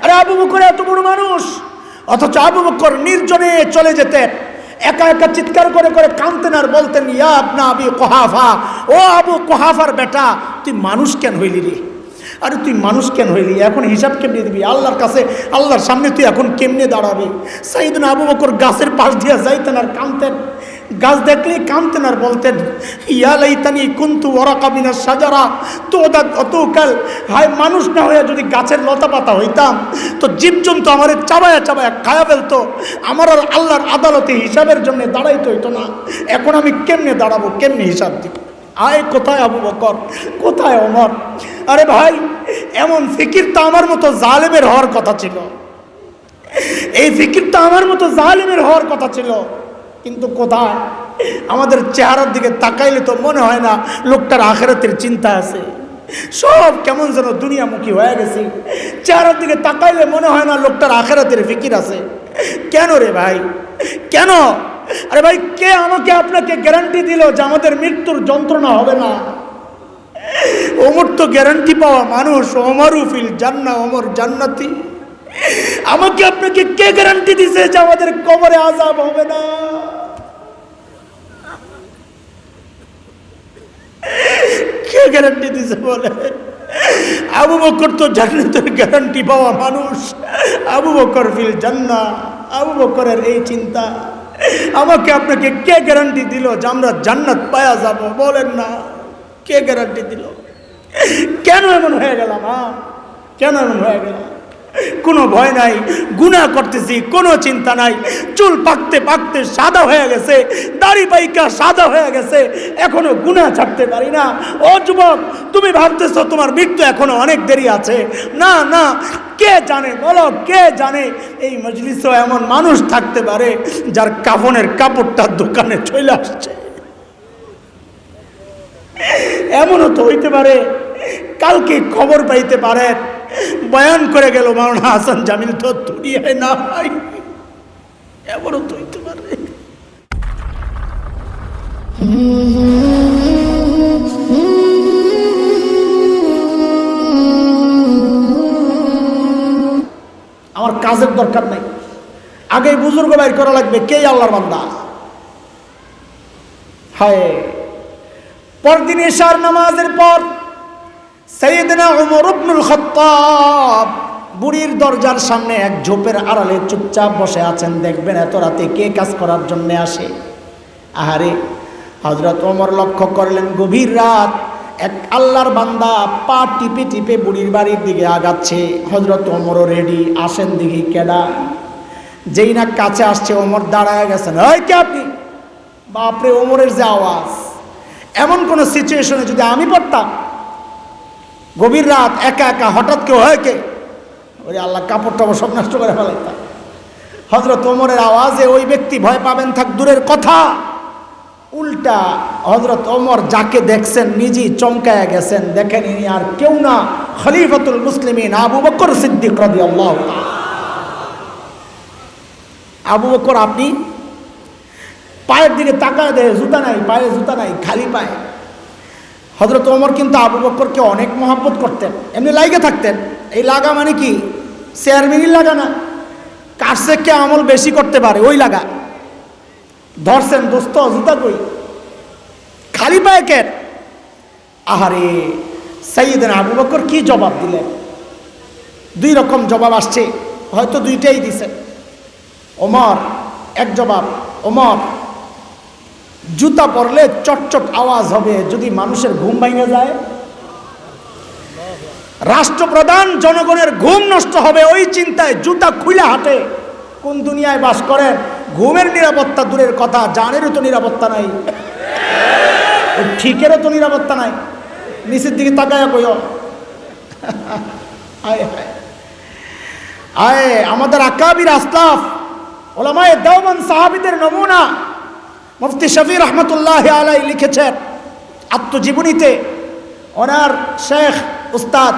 আরে আবু বকর এত বড় মানুষ, অথচ আবু বকর নির্জনে চলে যেতেন, একা একা চিৎকার করে করে কাঁদতেন আর বলতেন, ইয়া ইবনা আবি কুহাফা, ও আবু কুহাফার বেটা, তুই মানুষ কেন হইলি রে? আরে তুই মানুষ কেন হইলি? এখন হিসাব কেমনে দিবি আল্লাহর কাছে? আল্লাহর সামনে তুই এখন কেমনে দাঁড়াবি? সাইয়েদনা আবু বকর গাছের পাশ দিয়ে যাইতেন আর কাঁদতেন, গাছ দেখলেই কাঁদতেন আর বলতেন, ইয়া লাইতানি কুনতু ওয়ারাকা মিনাশ শাজারা তুদাকাল, হায় মানুষ না হয়ে যদি গাছের লতা পাতা হইতাম তো জীবজন্তু আমারে চাবায়া চাবায়া খায়া ফেলতো, আমার আর আল্লাহর আদালতে হিসাবের জন্য দাঁড়াইতে হইতো না। এখন আমি কেমনে দাঁড়াবো, কেমনে হিসাব দিব? আয় কোথায় আবু বকর, কোথায় ওমর? আরে ভাই, এমন ফিকির তো আমার মতো জালেমের হওয়ার কথা ছিল, এই ফিকির তো আমার মতো জালেমের হওয়ার কথা ছিল, কিন্তু কোথায়? আমাদের চেহারার দিকে তাকাইলে তো মনে হয় না লোকটার আখিরাতের চিন্তা আছে, সব কেমন যেন দুনিয়ামুখী হয়ে গেছে। চেহারার দিকে তাকাইলে মনে হয় না লোকটার আখিরাতের ফিকির আছে। কেন রে ভাই, কেন? আরে ভাই, কে আমাকে আপনাকে গ্যারান্টি দিল যে আমাদের মৃত্যুর যন্ত্রণা হবে না? ওমর তো গ্যারান্টি পাওয়া মানুষ, ওমরু ফিল জান্নাহ, ওমর জান্নাতি। আমাকে আপনাকে কে গ্যারান্টি দিছে যে আমাদের কবরে আযাব হবে না? কে গ্যারান্টি দিছে বলে? আবু বকর তো জান্নাতের গ্যারান্টি পাওয়া মানুষ, আবু বকর ফিল জান্নাহ, আবু বকরের এই চিন্তা। আমাকে আপনাকে কে গ্যারান্টি দিল যে আমরা জান্নাত পাওয়া যাব? বলেন না, কে গ্যারান্টি দিল? কেন এমন হয়ে গেলাম? কেন এমন হয়ে গেলাম? কোনো ভয় নাই, গুনাহ করতেছি, কোনো চিন্তা নাই, চুল পাকতে পাকতে সাদা হয়ে গেছে, দাড়ি পাইকা সাদা হয়ে গেছে, এখনো গুনাহ ছাড়তে পারি না। ও যুবক, তুমি ভাবতেছো তোমার মৃত্যু এখনো অনেক দেরি আছে। না না, কে জানে, বলো কে জানে এই মজলিসেও এমন মানুষ থাকতে পারে যার কাফনের কাপড়টা দোকানে চলে আসছে। এমনও তো হইতে পারে কালকে খবর পাইতে পারে বয়ান করে গেল মাওলানা হাসান জামিল তো দুনিয়ায় না হয়, এমনও তো হইতে পারে। আমার কাজের দরকার নাই, আগে বুজুর্গ বাইর করা লাগবে কে আল্লাহর বান্দা। হায়, পরদিন এশার নামাজের পর সাইয়েদনা ওমর ইবনুল খাত্তাব বুড়ির দরজার সামনে এক ঝোপের আড়ালে চুপচাপ বসে আছেন। দেখবেন এত রাতে কে কাজ করার জন্য আসে? আহারে, হযরত ওমর লক্ষ্য করলেন গভীর রাত এক আল্লাহর বান্দা পা টিপে টিপে বুড়ির বাড়ির দিকে আগাচ্ছে। হযরত ওমরও রেডি, আসেন দেখি কেডা। যেই না কাছে আসছে ওমর দাঁড়ায় গেছেন। এই কে আপনি? বাপরে, ওমরের যে আওয়াজ! এমন কোন সিচুয়েশনে যদি আমি পড়তাম, গভীর রাত একা একা হঠাৎ কেউ হয় কে, ওরে আল্লাহ, কাপড় টাপড় সব নষ্ট করে ফেলাইতাম। হযরত ওমরের আওয়াজে ওই ব্যক্তি ভয় পাবেন থাক দূরের কথা, উল্টা হযরত ওমর যাকে দেখছেন নিজেই চমকায়া গেছেন। দেখেন ইনি আর কেউ না, খলিফাতুল মুসলিমিন আবু বকর সিদ্দিক রাদিয়াল্লাহু তাআলা। আবু বকর, আপনি? পায়ের দিকে তাকায় দেয়, জুতা নাই, পায়ে জুতা নাই, খালি পায়ে। হযরত ওমর কিন্তু আবু বকরকে অনেক মহব্বত করতেন, এমনি লাইগে থাকতেন। এই লাগা মানে কি? চেয়ারম্যানই লাগা না, কার চেয়ে কে আমল বেশি করতে পারে ওই লাগা। ধরছেন, দোস্ত জুতা কই, খালি পায়ে কেন? আহারে, সাইয়েদনা আবু বকর কি জবাব দিলেন? দুই রকম জবাব আসছে, হয়তো দুইটাই দিছেন। ওমর এক জবাব, ওমর, জুতা পরলে চটচট আওয়াজ হবে, যদি মানুষের ঘুম ভেঙে যায়, রাষ্ট্রপ্রধান জনগণের ঘুম নষ্ট হবে ওই চিন্তায় জুতা খুলে হাঁটে। কোন দুনিয়ায় বাস করেন? ঘুমের নিরাপত্তা দূরের কথা, জানেরও তো নিরাপত্তা নাই, ঠিকেরও তো নিরাপত্তা নাই। নিচের দিকে তাকায় কইও, আয় হায় আয়, আমাদের আকাবির আসলাফ ওলামায়ে দেওবন্দ সাহাবীদের নমুনা মুফতি শফি রহমতুল্লাহ আলাইহি লিখেছেন আত্মজীবনীতে। ওনার শেখ উস্তাদ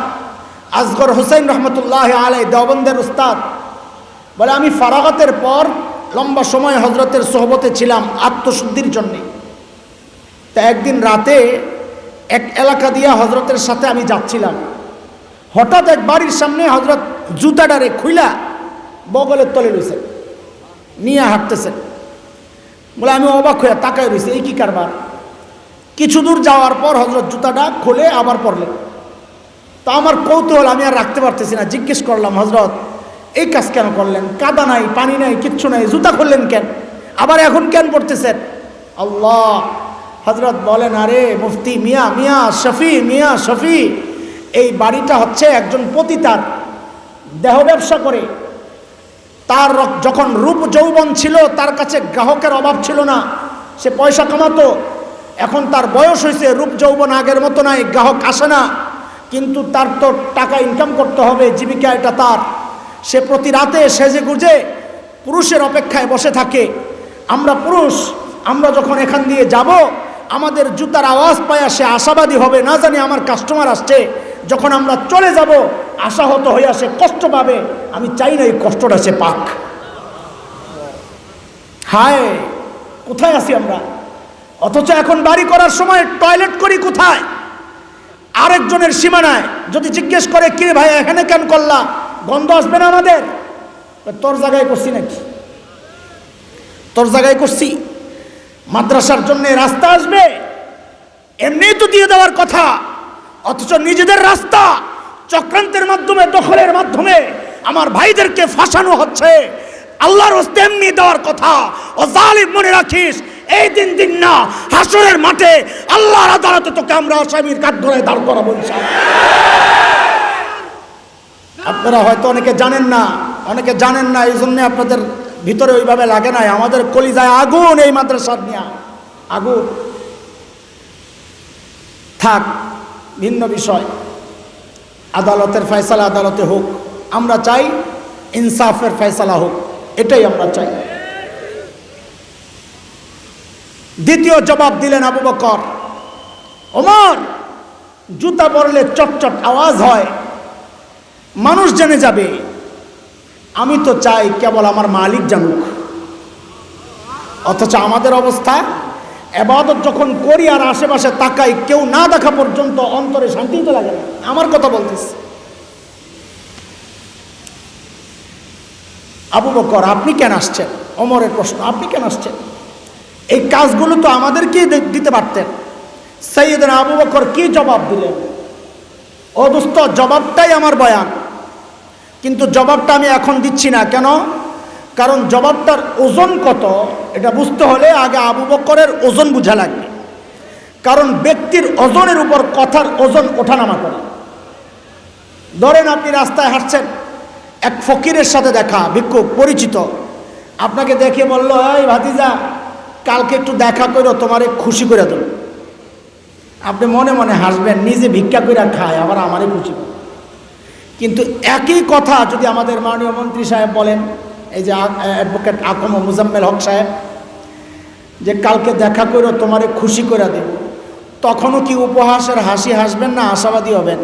আসগর হোসেন রহমতুল্লাহ আলাইহি, দেওবন্দের উস্তাদ, বলে আমি ফারাগাতের পর লম্বা সময় হজরতের সোহবতে ছিলাম আত্মশুদ্ধির জন্যে। তা একদিন রাতে এক এলাকা দিয়ে হজরতের সাথে আমি যাচ্ছিলাম, হঠাৎ এক বাড়ির সামনে হজরত জুতাটারে খুইলা বগলের তলে রয়েছেন, নিয়ে হাঁটতেছেন। বলে আমি অবাক হয়ে তাকায় রয়েছি, এই কি কারবার। কিছু দূর যাওয়ার পর হযরত জুতাটা খুলে আবার পরলেন। তো আমার কৌতূহল আমি আর রাখতে পারতেছি না, জিজ্ঞেস করলাম, হযরত এই কাজ কেন করলেন? কাদা নাই, পানি নাই, কিচ্ছু নাই, জুতা খুললেন কেন? আবার এখন কেন পড়তেছেন? আল্লাহ। হযরত বলেন, আরে মুফতি মিয়া, মিয়া শফি, এই বাড়িটা হচ্ছে একজন পতিতার, দেহ ব্যবসা করে। তার যখন রূপ যৌবন ছিল, তার কাছে গ্রাহকের অভাব ছিল না, সে পয়সা কামাতো। এখন তার বয়স হয়েছে, রূপ যৌবন আগের মতো নাই, গ্রাহক আসে না, কিন্তু তার তো টাকা ইনকাম করতে হবে, জীবিকা এটা তার। সে প্রতি রাতে সেজে গুজে পুরুষের অপেক্ষায় বসে থাকে। আমরা পুরুষ, আমরা যখন এখান দিয়ে যাব, আমাদের জুতার আওয়াজ পায় সে আশাবাদী হবে, না জানি আমার কাস্টমার আসছে। যখন আমরা চলে যাব, আশাহত হইয়া সে কষ্ট পাবে। আমি চাই না এই কষ্টটা সে পাক। হায়, কোথায় আছি আমরা? অথচ এখন বাড়ি করার সময় টয়লেট করি কোথায়? আরেকজনের সীমানায়। যদি জিজ্ঞেস করে, কি ভাই এখানে কেন করলা, গন্ধ আসবে না আমাদের? তোর জায়গায় করছি নাকি? তোর জায়গায় করছি? মাদ্রাসার জন্য রাস্তা আসবে, এমনি তো দিয়ে দেওয়ার কথা, অথচ নিজেদের রাস্তা চক্রান্তের মাধ্যমে, দখলের মাধ্যমে আমার ভাইদেরকে ফাঁসানো হচ্ছে। আল্লাহর হস্তে এমনি দেওয়ার কথা। ও জালিম, মনে রাখিস, এই দিন না, হাসরের মাঠে আল্লাহর আদালতে তোকে আমরা আসামির কাঠগড়ায় দাঁড় করাবো ইনশাআল্লাহ। আপনারা হয়তো অনেকে জানেন না, এই জন্য আপনাদের ভিতরে ওইভাবে লাগে নাই। আমাদের কলিজায় আগুন এই মাদ্রাসার নিয়ে, আগুন। থাক, ভিন্ন বিষয়। আদালতের ফয়সালা আদালতে হোক, আমরা চাই ইনসাফের ফয়সালা হোক, এটাই আমরা চাই। দ্বিতীয় জবাব দিলেন আবু বকর, ওমর, জুতা পরলে চটচট আওয়াজ হয়, মানুষ জেনে যাবে। আমি তো চাই কেবল আমার মালিক জানুক। অথচ আমাদের অবস্থা, ইবাদত যখন করি আর আশেপাশে তাকাই, কেউ না দেখা পর্যন্ত অন্তরে শান্তি তো লাগে না। আমার কথা বলতেছি। আবু বকর, আপনি কেন আসছেন? ওমরের প্রশ্ন, আপনি কেন আসছেন? এই কাজগুলো তো আমাদেরকেই দিতে পারতেন। সাইয়েদনা আবু বকর কি জবাব দিলেন? ও দোস্ত, জবাবটাই আমার বয়ান, কিন্তু জবাবটা আমি এখন দিচ্ছি না। কেন? কারণ জবাবটার ওজন কত এটা বুঝতে হলে আগে আবু বকরের ওজন বোঝা লাগবে। কারণ ব্যক্তির ওজনের উপর কথার ওজন ওঠানামা করে। ধরেন আপনি রাস্তায় হাঁটছেন, এক ফকিরের সাথে দেখা, ভিক্ষুক পরিচিত, আপনাকে দেখে বলল, এই ভাতিজা, কালকে একটু দেখা করো, তোমারে খুশি করে দেব। আপনি মনে মনে হাসবেন, নিজে ভিক্ষা করে খায়, আবার আমারে খুশি করে। কিন্তু একই কথা যদি আমাদের মাননীয় মন্ত্রী সাহেব বলেন, এই যে অ্যাডভোকেট আকম মুজাম্মেল হক সাহেব, যে কালকে দেখা করো, তোমারে খুশি করে দেব, তখনও কি উপহাসের হাসি হাসবেন না আশাবাদী হবেন?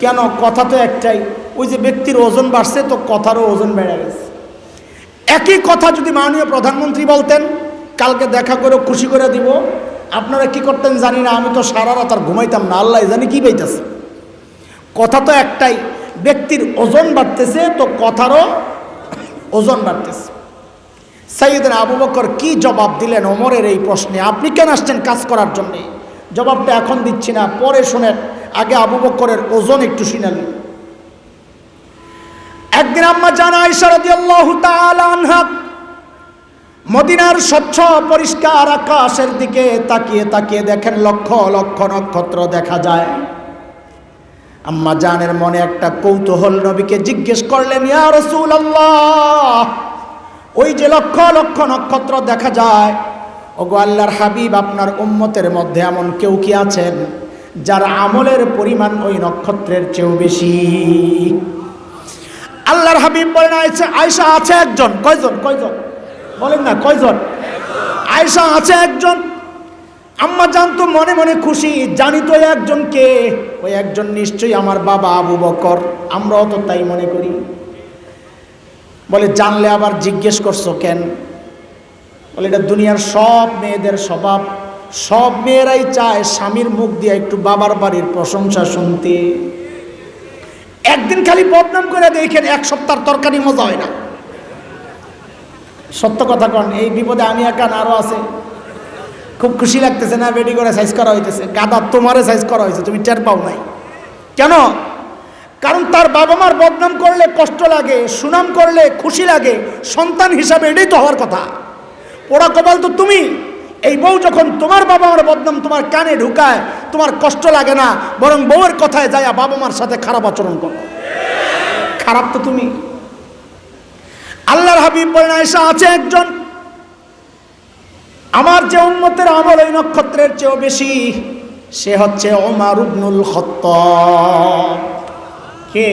কেন? কথা তো একটাই। ওই যে ব্যক্তির ওজন বাড়ছে, তো কথারও ওজন বেড়ে গেছে। একই কথা যদি মাননীয় প্রধানমন্ত্রী বলতেন, কালকে দেখা করে খুশি করে দিব, আপনারা কি করতেন জানি না, আমি তো সারা রাত আর ঘুমাইতাম না, আল্লাহ জানি কি পাইতেছে। কথা তো একটাই, ব্যক্তির ওজন বাড়তেছে, তো কথারও ওজন বাড়তেছে। সাইয়েদনা আবু বকর কি জবাব দিলেন ওমরের এই প্রশ্নে? আপনি কেন আসছেন কাজ করার জন্যে? জবাবটা এখন দিচ্ছি না, পরে শোনেন। আগে আবু বকরের ওজন একটু শুনালেন। একদিন আম্মা জান আয়েশা রাদিয়াল্লাহু তাআলা আনহা মদিনার স্বচ্ছ পরিষ্কার আকাশের দিকে তাকিয়ে তাকিয়ে দেখেন লক্ষ লক্ষ নক্ষত্র দেখা যায়। আম্মা জানের মনে একটা কৌতূহল, নবীকে জিজ্ঞেস করলেন, ইয়া রাসূলুল্লাহ, ওই যে লক্ষ লক্ষ নক্ষত্র দেখা যায়, ওগো আল্লাহর হাবিব, আপনার উম্মতের মধ্যে এমন কেউ কি আছেন যার আমলের পরিমাণ ওই নক্ষত্রের চেয়েও বেশি? আল্লাহর হাবিব বলেন, আয়েশা আছে একজন। কয়জন? বলেন না, কয়জন? আয়েশা আছে একজন। আম্মা জান তো মনে মনে খুশি, জানি তো একজনকে, ওই একজন নিশ্চয়ই আমার বাবা আবু বকর। আমরাও তো তাই মনে করি। বলে, জানলে আবার জিজ্ঞেস করছো কেন? বলে, এটা দুনিয়ার সব মেয়েদের স্বভাব। সব মেয়েরাই চায় স্বামীর মুখ দিয়ে একটু বাবার বাড়ির প্রশংসা শুনতে। একদিন খালি বদনাম করে দেখেন, এক সপ্তাহ তরকারি মজা হয় না। সত্য কথা কন, এই বিপদে আমি একা না, আরো আছে। খুব খুশি লাগতেছে না? বেডি করে সাইজ করা হইতেছে, গাদা তোমারে সাইজ করা হয়েছে, তুমি টের পাও নাই কেন? কারণ তার বাবা মার বদনাম করলে কষ্ট লাগে, সুনাম করলে খুশি লাগে। সন্তান হিসাবে এটাই তো হওয়ার কথা। পোড়া কপাল তো তুমি। এই বউ যখন তোমার বাবা মার বদনাম তোমার কানে ঢুকায়, তোমার কষ্ট লাগে না, বরং বউয়ের কথায় যায় বাবা মার সাথে খারাপ আচরণ করো। খারাপ তো তুমি। আল্লাহর হাবিব বলেন, আয়েশা, আছে একজন আমার যে উম্মতের আমল ওই নক্ষত্রের চেয়েও বেশি, সে হচ্ছে ওমর ইবনুল খাত্তাব। কে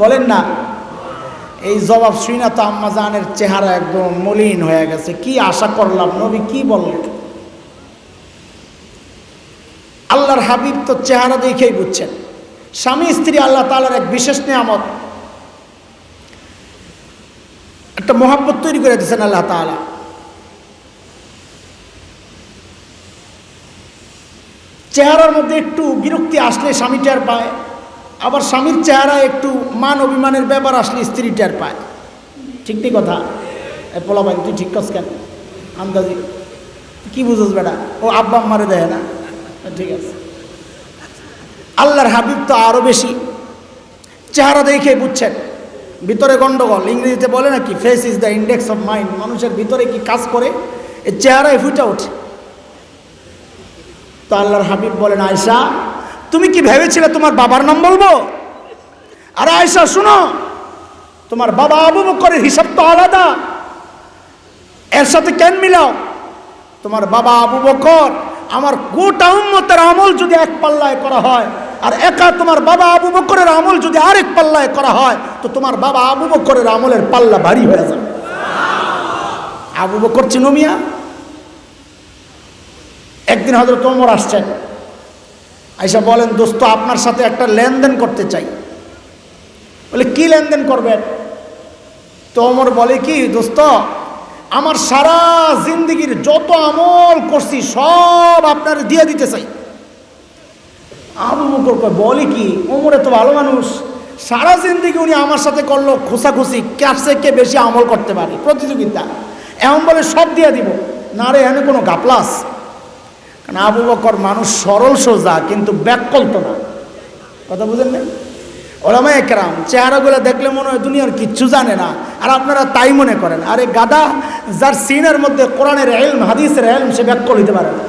বলেন না? এই জবাব শুই না তো আম্মা জানের চেহারা একদম মলিন হয়ে গেছে। কি আশা করলাম নবী কি বললেন। আল্লাহর হাবিব তো চেহারা দেখেই বুঝছেন। স্বামী স্ত্রী আল্লাহ তাআলার এক বিশেষ নিয়ামত, একটা মহব্বত তৈরি করে দিয়েছেন আল্লাহ তাআলা। চেহারার মধ্যে একটু বিরক্তি আসলে স্বামী টের পায়, আবার স্বামীর চেহারা একটু মান অভিমানের ব্যাপার আসলে স্ত্রী টের পায়। ঠিক ঠিক কথা। পোলা ভাই তুই ঠিক কাজ কেন আন্দাজি কি বুঝোস বেটা? ও আব্বা আম্মারে দেয় না। ঠিক আছে। আল্লাহর হাবিব তো আরো বেশি, চেহারা দেখে বুঝছেন ভিতরে গন্ডগোল। ইংরেজিতে বলে নাকি face is the index of mind. মানুষের ভিতরে কি কাজ করে এই চেহারায় ফুটে ওঠে। তো আল্লাহর হাবিব বলেন, আয়েশা, তুমি কি ভেবেছিলে তোমার বাবার নাম বলবো? আরে আয়েশা শুনো, তোমার বাবা আবু বকরের হিসাব তো আলাদা, এর সাথে কেন মিলাও? তোমার বাবা আবু বকর আমার গোটা উম্মতের আমল যদি এক পাল্লায় করা হয়, আর একা তোমার বাবা আবু বকরের আমল যদি আরেক পাল্লায় করা হয়, তো তোমার বাবা আবু বকরের আমলের পাল্লা ভারী হয়ে যাবে। আবু বকর চিনো মিয়া? একদিন হযরত ওমর আসছেন, আয়েশা বলেন, দোস্ত আপনার সাথে একটা লেনদেন করতে চাই। বলে কি লেনদেন করবেন? তো ওমর বলে, কি দোস্ত, আমার সারা জিন্দেগির যত আমল করছি সব আপনার দিয়ে দিতে চাই। আবু বকর কয়, বলে কি? ওমরে তো ভালো মানুষ, সারা জিন্দেগি উনি আমার সাথে করলো খুশাখুশি, কাছে কে বেশি আমল করতে পারে, প্রতিযোগিতা। এমন বলে সব দিয়ে দিব না রে, এখানে কোনো গাপলাস। কারণ আবু বকর মানুষ সরল সোজা, কিন্তু ব্যাককল্প না। কথা বুঝেন না? ওলামায়ে কেরাম চেহারাগুলো দেখলে মনে হয় দুনিয়ার কিচ্ছু জানে না, আর আপনারা তাই মনে করেন। আরে গাদা, যার সিনের মধ্যে কোরআনের ইলম হাদিসের ইলম, সে ব্যাককল হইতে পারে না।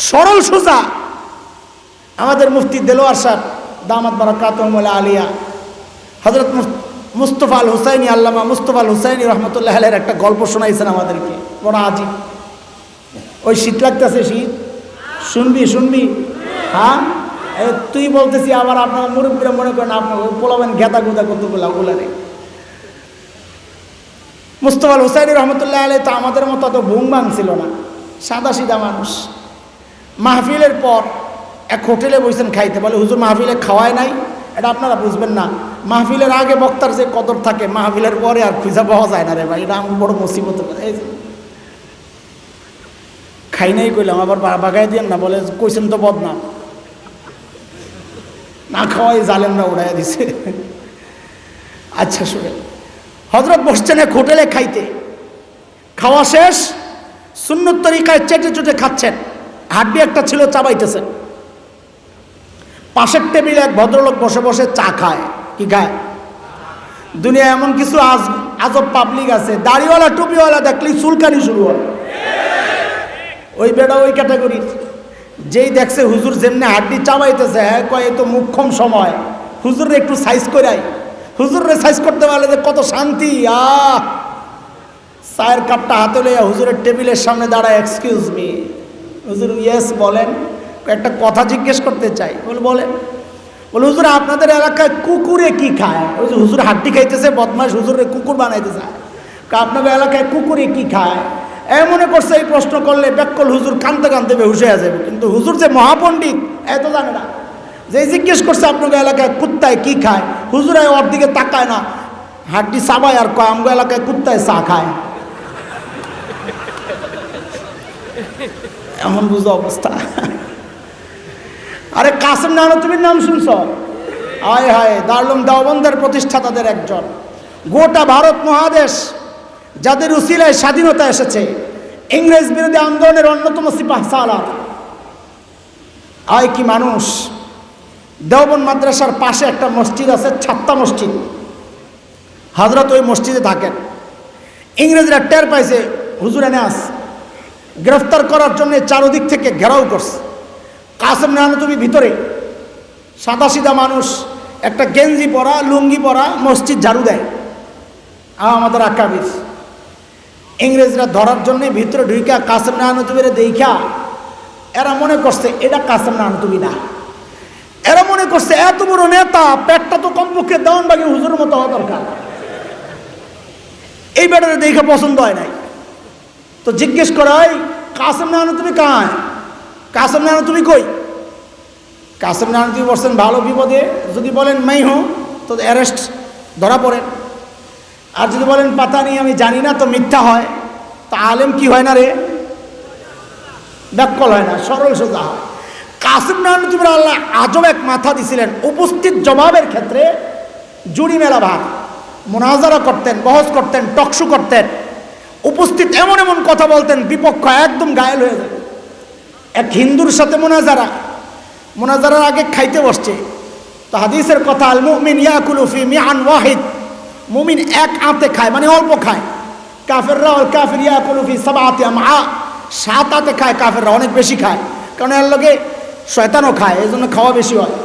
সরল সোজা। আমাদের মুফতি দেলোয়ার সাহেব দামাত বারাকাতুহুল আলিয়া, হযরত মুস্তফা আল হুসাইনি, আল্লামা মুস্তফা আল হুসাইনি রহমতুল্লাহ আলাইহির একটা গল্প শোনাইছেন আমাদেরকে, বড় আজিব। ওই শীত লাগতেছে, শীত শুনবি শুনবি? হ্যাঁ, তুই বলতেছি, আবার আপনার মুরব্বীরা মনে করেন আপনার পোলাবেন গেদা গুদা কতগুলা ওগুলারে। মুস্তফা আল হুসাইনি রহমতুল্লাহ আলাইহি তো আমাদের মতো অত ভুং ভাং ছিল না, সাদা সিধা মানুষ। মাহফিলের পর এক হোটেলে বসেছেন খাইতে, বলে হুজুর মাহফিলে খাওয়ায় নাই। এটা আপনারা বুঝবেন না, মাহফিলের আগে বক্তার যে কদর থাকে, মাহফিলের পরে আর খুঁজা পাওয়া যায় না রে ভাই। এটা আমার বড় মুসিবত। খাই নাই কইলাম, আবার বাগাই দিয়েন না, বলে কইছেন তো বদনাম। না খাওয়াই জালেমরা উড়াইয়া দিছে। আচ্ছা শুনে, হযরত বসছেন এক হোটেলে খাইতে, খাওয়া শেষ, সুন্নত তরিকায় চেটে চুটে খাচ্ছেন, হাড্ডি একটা ছিল চাবাইতেছেন। পাশের টেবিলে এক ভদ্রলোক বসে বসে চা খায়। কি খায়? দুনিয়া এমন কিছু আজব পাবলিক আছে, দাড়িওয়ালা টুপিওয়ালা দেখলেই চুলকানি শুরু হয়। ওই বেটা ওই ক্যাটাগরির। যেই দেখছে হুজুর যেমনি হাড্ডি চাবাইতেছে, হ্যাঁ কয়, তো মুখ্যম সময়, হুজুরে একটু সাইজ করাই। হুজুরে সাইজ করতে পারলে যে কত শান্তি। চায়ের কাপটা হাতে লইয়া হুজুরের টেবিলের সামনে দাঁড়ায়, এক্সকিউজ মি। হুজুর, ইয়েস বলেন, একটা কথা জিজ্ঞেস করতে চাই। বলেন। বলে হুজুর, আপনাদের এলাকায় কুকুরে কি খায়? ওই যে হুজুর হাড্ডি খাইতেছে, বদমাশ হুজুরে কুকুর বানাইতে চায়। আপনাদের এলাকায় কুকুরে কি খায়? মনে করছে এই প্রশ্ন করলে ব্যাককল হুজুর কানতে কানতে বেহুশ হয়ে যাবে, কিন্তু হুজুর যে মহাপণ্ডিত এত জানে না। যে জিজ্ঞেস করছে আপনাদের এলাকায় কুত্তায় কি খায়, হুজুর ওর দিকে তাকায় না, হাড্ডি চাবায় আর কয় আমগো এলাকায় কুত্তায় চা খায়। এমন বুঝো অবস্থা। আরে কাসেম নানতুবির নাম শুনছ? হায় হায়, দারুল দেওবন্দের প্রতিষ্ঠাতাদের একজন। গোটা ভারত মহাদেশ যাদের উসিলায় স্বাধীনতা এসেছে, ইংরেজ বিরোধী আন্দোলনের অন্যতম সিপাহসালার। আয় কি মানুষ! দেওবন্দ মাদ্রাসার পাশে একটা মসজিদ আছে, ছাত্তা মসজিদ। হযরত ওই মসজিদে থাকেন। ইংরেজরা টের পাইছে হুজুর এনাস গ্রেফতার করার জন্য চারদিক থেকে ঘেরাও করছে। কাসেম নানতুবি ভিতরে, সাদাসিধা মানুষ, একটা গেঞ্জি পরা, লুঙ্গি পরা, মসজিদ ঝাড়ু দেয়। আমাদের আকাবির ইংরেজরা ধরার জন্য ভিতরে ঢুইকা কাসেম নানতুবিরে দেখা এরা মনে করছে এটা কাসেম নানতুবি না। এরা মনে করছে এত বড় নেতা, পেটটা তো কমপক্ষে দেওয়ানবাগীর হুজুরের মতো হওয়া দরকার। এই ব্যাটারে দেখে পছন্দ হয় নাই, তো জিজ্ঞেস করা হয় কাসেম নানতুবি কাহায়, কাসেম নানতুবি কই? কাসেম নানতুবি বলছেন ভালো বিপদে, যদি বলেন মাই হো তো অ্যারেস্ট, ধরা পড়েন। আর যদি বলেন পাতা নেই আমি জানি না, তো মিথ্যা হয়। তা আলেম কি হয় না রে? ব্যাকল হয় না, সরল সোজা হয়। কাসেম নানতুবির আল্লাহ আজব এক মাথা দিছিলেন। উপস্থিত জবাবের ক্ষেত্রে জুড়ি মেলা ভার, মুনাজারা করতেন, বহস করতেন, টকশো করতেন। উপস্থিত এমন এমন কথা বলতেন, বিপক্ষ একদম ঘায়েল হয়ে যায়। এক হিন্দুর সাথে মোনাজারার আগে খাইতে বসছে, তো হাদিসের কথা, আল মুমিন ইয়াকুলু ফি মিআন ওয়াহিদ, মুমিন এক আঁতে খায়, মানে অল্প খায়। কাফেররা আল কাফির ইয়াকুলু ফি সাবআতি আমআ, সাত আঁতে খায় কাফেররা, অনেক বেশি খায়, কারণ এর লগে শয়তানও খায়, এই জন্য খাওয়া বেশি হয়।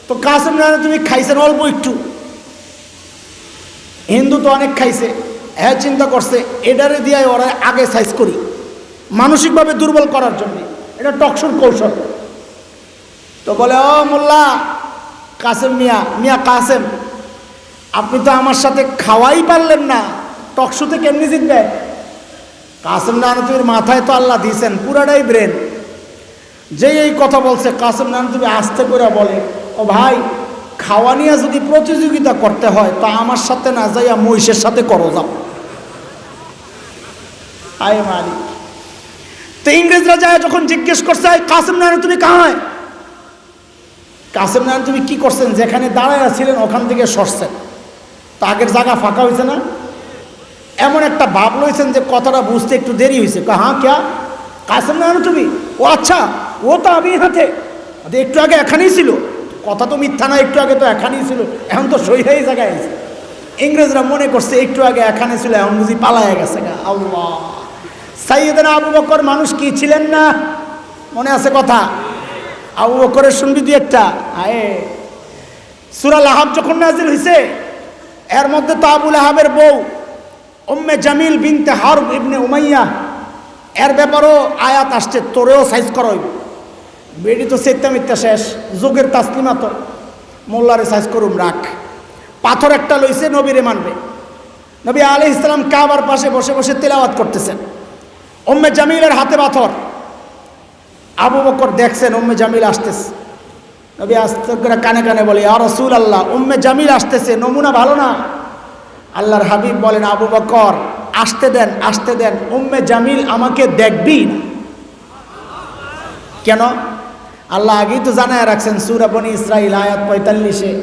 তো কাসেম নানতুবি খাইছেন অল্প একটু, হিন্দু তো অনেক খাইছে। হ্যাঁ, চিন্তা করছে এটারে দিয়ে ওরা আগে সাইজ করি, মানসিকভাবে দুর্বল করার জন্য। এটা টকশোর কৌশল। তো বলে, ও মোল্লা কাসেম মিয়া কাসেম, আপনি তো আমার সাথে খাওয়াই পারলেন না, টকশোতে কেমনি জিতবেন? কাসেম নানতুবির মাথায় তো আল্লাহ দিয়েছেন পুরাটাই ব্রেন। যে এই কথা বলছে, কাসেম নানতুবি আস্তে করে বলে, ও ভাই, খাওয়া নিয়ে যদি প্রতিযোগিতা করতে হয় তা আমার সাথে না যাইয়া মহিষের সাথে করো যাও। আয় মালিক। তো ইংরেজরা যায় যখন জিজ্ঞেস করছে কাসেম নানতুবি কাহায়, কাসেম নানতুবি কি করছেন, যেখানে দাঁড়ায় ছিলেন ওখান থেকে সরছেন। তা আগের জায়গা ফাঁকা হয়েছে না, এমন একটা ভাব লইছেন যে কথাটা বুঝতে একটু দেরি হয়েছে। হ্যাঁ ক্যা কাসেম নানতুবি? ও আচ্ছা, ও তো আমি হাতে একটু আগে এখানেই ছিল। কথা তো মিথ্যা না, একটু আগে তো এখানেই ছিল, এখন তো সই হয়ে জায়গায় আছে। ইংরেজরা মনে করছে একটু আগে এখানে ছিল, এখন বুঝি পালায় গেছে। আল্লাহ! সাইয়েদনা আবু বকর মানুষ কি ছিলেন না? মনে আছে কথা? আবু বকরের শুনবি দুই একটা। আয়ে সূরা লাহাব যখন নাজিল হয়েছে, এর মধ্যে তো আবু লাহাবের বউ উম্মে জামিল বিনতে হারব ইবনে উমাইয়া, এর ব্যাপারও আয়াত আসছে, তোরেও সাইজ করা হইব। বেডি তো সেত্যা মিথ্যা শেষ, যুগের তাসলিমা তো মোল্লারে সাইজ করুম রাখ। পাথর একটা লইছে, নবীরে মানবে। নবী আলাইহিস সালাম কাবার পাশে বসে বসে তেলাওয়াত করতেছেন, উম্মে জামিলের হাতে পাথর। আবু বকর দেখছেন উম্মে জামিল আসতেছে। নবী আস্তে করে কানে কানে বলে, ইয়া রাসূলুল্লাহ, উম্মে জামিল আসতেছে, নমুনা ভালো না। আল্লাহর হাবিব বলেন, আবু বকর আসতে দেন, আসতে দেন, উম্মে জামিল আমাকে দেখবি না। কেন? আল্লাহ আগেই তো জানায় রাখছেন সূরা বনী ইসরাঈল আয়াত 45-এ,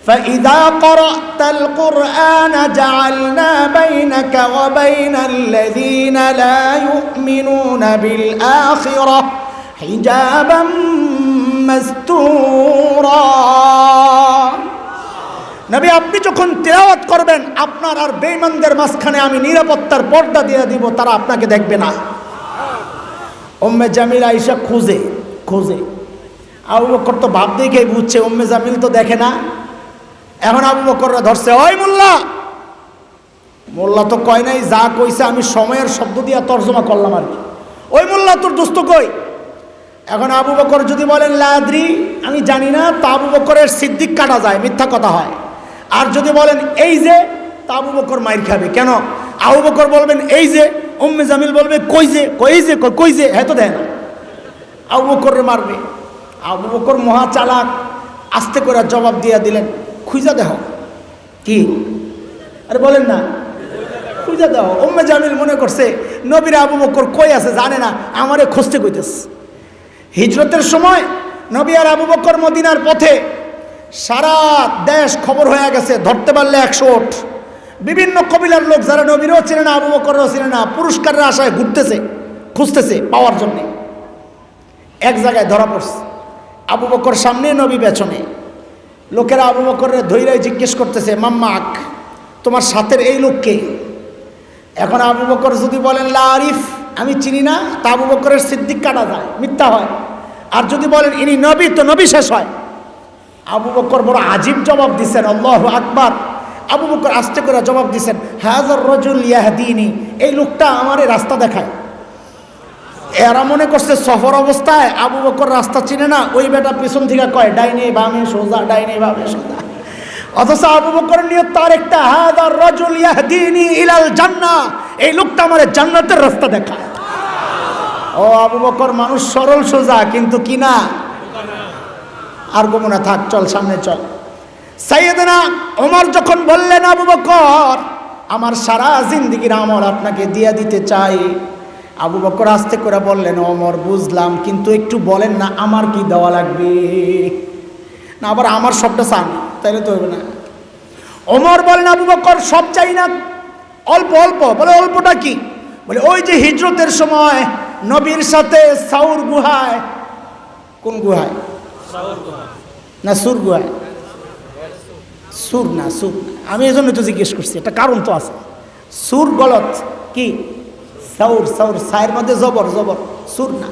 فَإِذَا قَرَأْتَ الْقُرْآنَ جَعَلْنَا بَيْنَكَ وَبَيْنَ الَّذِينَ لَا يُؤْمِنُونَ بِالْآخِرَةِ حِجَابًا مَسْتُورًا। নবী, আপনি যখন তিলাওয়াত করবেন, আপনার আর বেঈমানদের মাঝখানে আমি নিরাপত্তার পর্দা দিয়ে দিব, তারা আপনাকে দেখবে না। উম্মে জামিল আয়েশা খুঁজে আবু বকর তো ভাব দেখেই বুঝছে উম্মে জামিল তো দেখে না। এখন আবু বকররা ধরছে, ওই মোল্লা তো কয় নাই, যা কইছে আমি সময়ের শব্দ দিয়া তর্জমা করলাম আর কি। ওই মোল্লা তোর দোস্ত কই? এখন আবু বকর যদি বলেন লা আদরি, আমি জানি না, তা আবু বকরের সিদ্দিক কাটা যায়, মিথ্যা কথা হয়। আর যদি বলেন এই যে, তা আবু বকর মাইর খাবে। কেন? আবু বকর বলবেন এই যে, উম্মে জামিল বলবে কই যে, হ্যাঁ তো দেন, আবু বকরে মারবে। আবু বকর মহা চালাক, আস্তে করে জবাব দিয়া দিলেন, খুঁজা দেহ। কি? আরে বলেন না, খুঁজা দেহ। উম্মে জামিল মনে করছে নবীর আবু বকর কই আছে জানে না, আমারে খুঁজতে কইতেছে। হিজরতের সময় নবী আর আবু বকর মদিনার পথে সারা দেশ খবর হয়ে গেছে, ধরতে পারলে 100 ওঠ। বিভিন্ন কবিলার লোক যারা নবীরও চেনে না, আবু বকরও চেনে না, পুরস্কারের আশায় ঘুরতেছে, খুঁজতেছে পাওয়ার জন্যে। এক জায়গায় ধরা পড়ছে, আবু বকর সামনে, নবী পেছনে। লোকেরা আবু বকরের ধৈর্যই জিজ্ঞেস করতেছে, মাম্মাক, তোমার সাথের এই লোককে? এখন আবু বকর যদি বলেন লা আরিফ, আমি চিনি না, তা আবু বকরের সিদ্দিক কাটা যায়, মিথ্যা হয়। আর যদি বলেন ইনি নবী, তো নবী শেষ হয়। আবু বকর বড় আজীব জবাব দিচ্ছেন, আল্লাহু আকবার। আবু বকর আস্তে করে জবাব দিচ্ছেন, হাযার রাজুল ইয়াহদিনি, এই লোকটা আমারে রাস্তা দেখায়। এরা মনে করছে সফর অবস্থায় আবু বকর রাস্তা চিনে না, ওই বেটা পিছন থেকে কয় ডাইনে বামে সোজা, ডাইনে বামে সোজা। অথচ আবু বকর নিয়ত তার একটা, হাযার রাজুল ইয়াহদিনি ইলাল জান্নাহ, এই লোকটা আমারে জান্নাতের রাস্তা দেখায়। ও আবু বকর মানুষ সরল সোজা, কিন্তু কি না, আর গোমনা থাক, চল সামনে চল। সাইয়েদনা ওমর যখন বললেন, আবু বকর আমার সারা জিন্দেগির আমল আপনাকে দিয়ে দিতে চাই। আবু বকর আস্তে করে বললেন, ওমর বুঝলাম, কিন্তু একটু বলেন না আমার কি দেওয়া লাগবে। না আবার আমার সবটা চান, তাইলে তো হবে না। ওমর বলেন, আবু বকর সব চাই না, অল্প অল্প। বলে অল্পটা কি? বলে ওই যে হিজরতের সময় নবীর সাথে সাউর গুহায়, কোন গুহায়? না সুর গুহায়, সুর না, সুর না। আমি এই জন্য তো জিজ্ঞেস করছি, একটা কারণ তো আছে। সুর গলত, কি সাউর, সাউর সায়ের মধ্যে জবর, জবর, সুর না।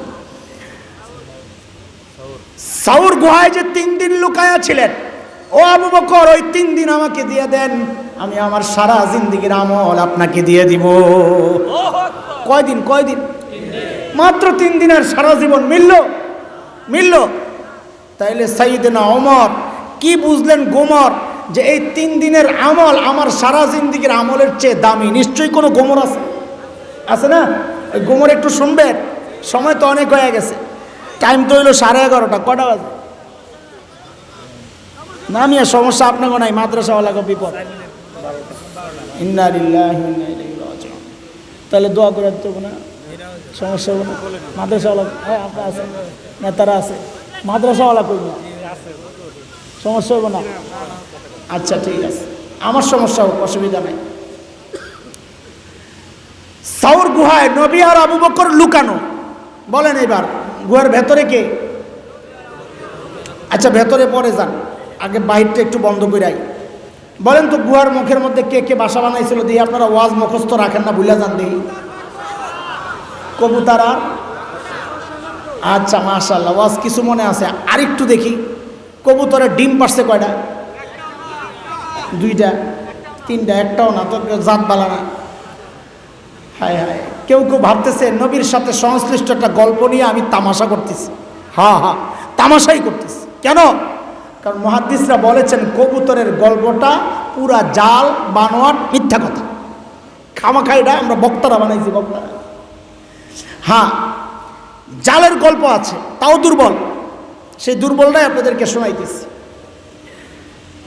সাউর গুহায় যে 3 দিন লুকায়া ছিলেন, ও আবু বকর ওই 3 দিন আমাকে দিয়ে দেন, আমি আমার সারা জিন্দেগির আমল আপনাকে দিয়ে দিব। কয়দিন? কয়দিন? মাত্র 3 দিনের সারা জীবন মিলল, মিলল। তাইলে সাইয়েদনা ওমর কি বুঝলেন গোমর, যে এই 3 দিনের আমল আমার সারা জিন্দেগির আমলের চেয়ে দামি। নিশ্চয়ই কোনো গোমর আছে, আছে না? ওই গোমর একটু শুনবেন, সময় তো অনেক হয়ে গেছে, টাইম তো হইলো 11:30। কটা বাজে? না নিয়ে সমস্যা আপনাকে নাই, মাদ্রাসাওয়ালাকে বিপদ। ইন্না লিল্লাহি ওয়া ইন্না ইলাইহি রাজিউন। তাহলে দোয়া করে দিতে হবে না, সমস্যা হবে না। মাদ্রাসাওয়ালা, হ্যাঁ আপনার আছে, নেতারা আছে, মাদ্রাসাওয়ালা কই না, সমস্যা হবে না। আচ্ছা ঠিক আছে, আমার সমস্যা হোক, অসুবিধা নাই। সাউর গুহায় নবী আর আবু বকর লুকানো। বলেন এবার গুহার ভেতরে কে? আচ্ছা ভেতরে পরে যান, আগে বাইরটা একটু বন্ধ করে আই। বলেন তো গুহার মুখের মধ্যে কে কে বাসা বানাইছিল? দিয়ে আপনারা ওয়াজ মুখস্থ রাখেন না, ভুলে যান দেখি। কবুতর আর, আচ্ছা মাশাআল্লাহ, ওয়াজ কিছু মনে আছে। আরেকটু দেখি, কবুতরের ডিম পারছে কয়টা? 2টা, 3টা, একটাও না তো, জাত বালা না। হায় হায়, কেউ কেউ ভাবতেছে নবীর সাথে সংশ্লিষ্ট একটা গল্প নিয়ে আমি তামাশা করতেছি। হ্যাঁ হ্যাঁ, তামাশাই করতেছি। কেন? কারণ মুহাদ্দিসরা বলেছেন কবুতরের গল্পটা পুরা জাল, বানোয়াট, মিথ্যা কথা। খামাখাইটা আমরা বক্তারা বানাইছি, বক্তারা। হ্যাঁ, জালের গল্প আছে, তাও দুর্বল, সেই দুর্বলটাই আপনাদেরকে শোনাইতেছি।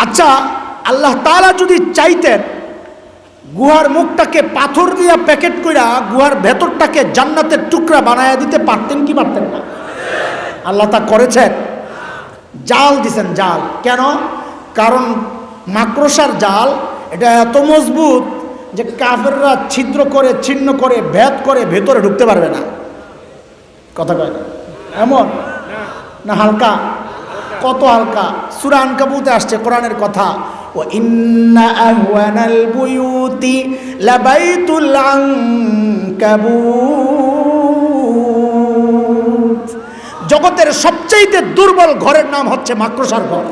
আচ্ছা, আল্লাহ তাআলা যদি চাইতেন গুহার মুখটাকে পাথর দিয়া প্যাকেট কইরা গুহার ভেতরটাকে জান্নাতের টুকরা বানায়া দিতে পারতেন কি পারতেন না? আল্লাহ তা করেছেন। জাল দিছেন, জাল। কেন? কারণ মাকড়সার জাল এটা এত মজবুত যে কাফেররা ছিদ্র করে, ছিন্ন করে, ভেদ করে ভেতরে ঢুকতে পারবে না। কথা কয় না? এমন না হালকা? কত হালকা! সূরা আনকাবুতে আসছে কোরআনের কথা, ওয়া ইন্না আহওয়ানাল বুয়ুতি লাবাইতুল আনকাবুত। জগতের সবচেয়ে দুর্বল ঘরের নাম হচ্ছে মাকড়সার ঘর।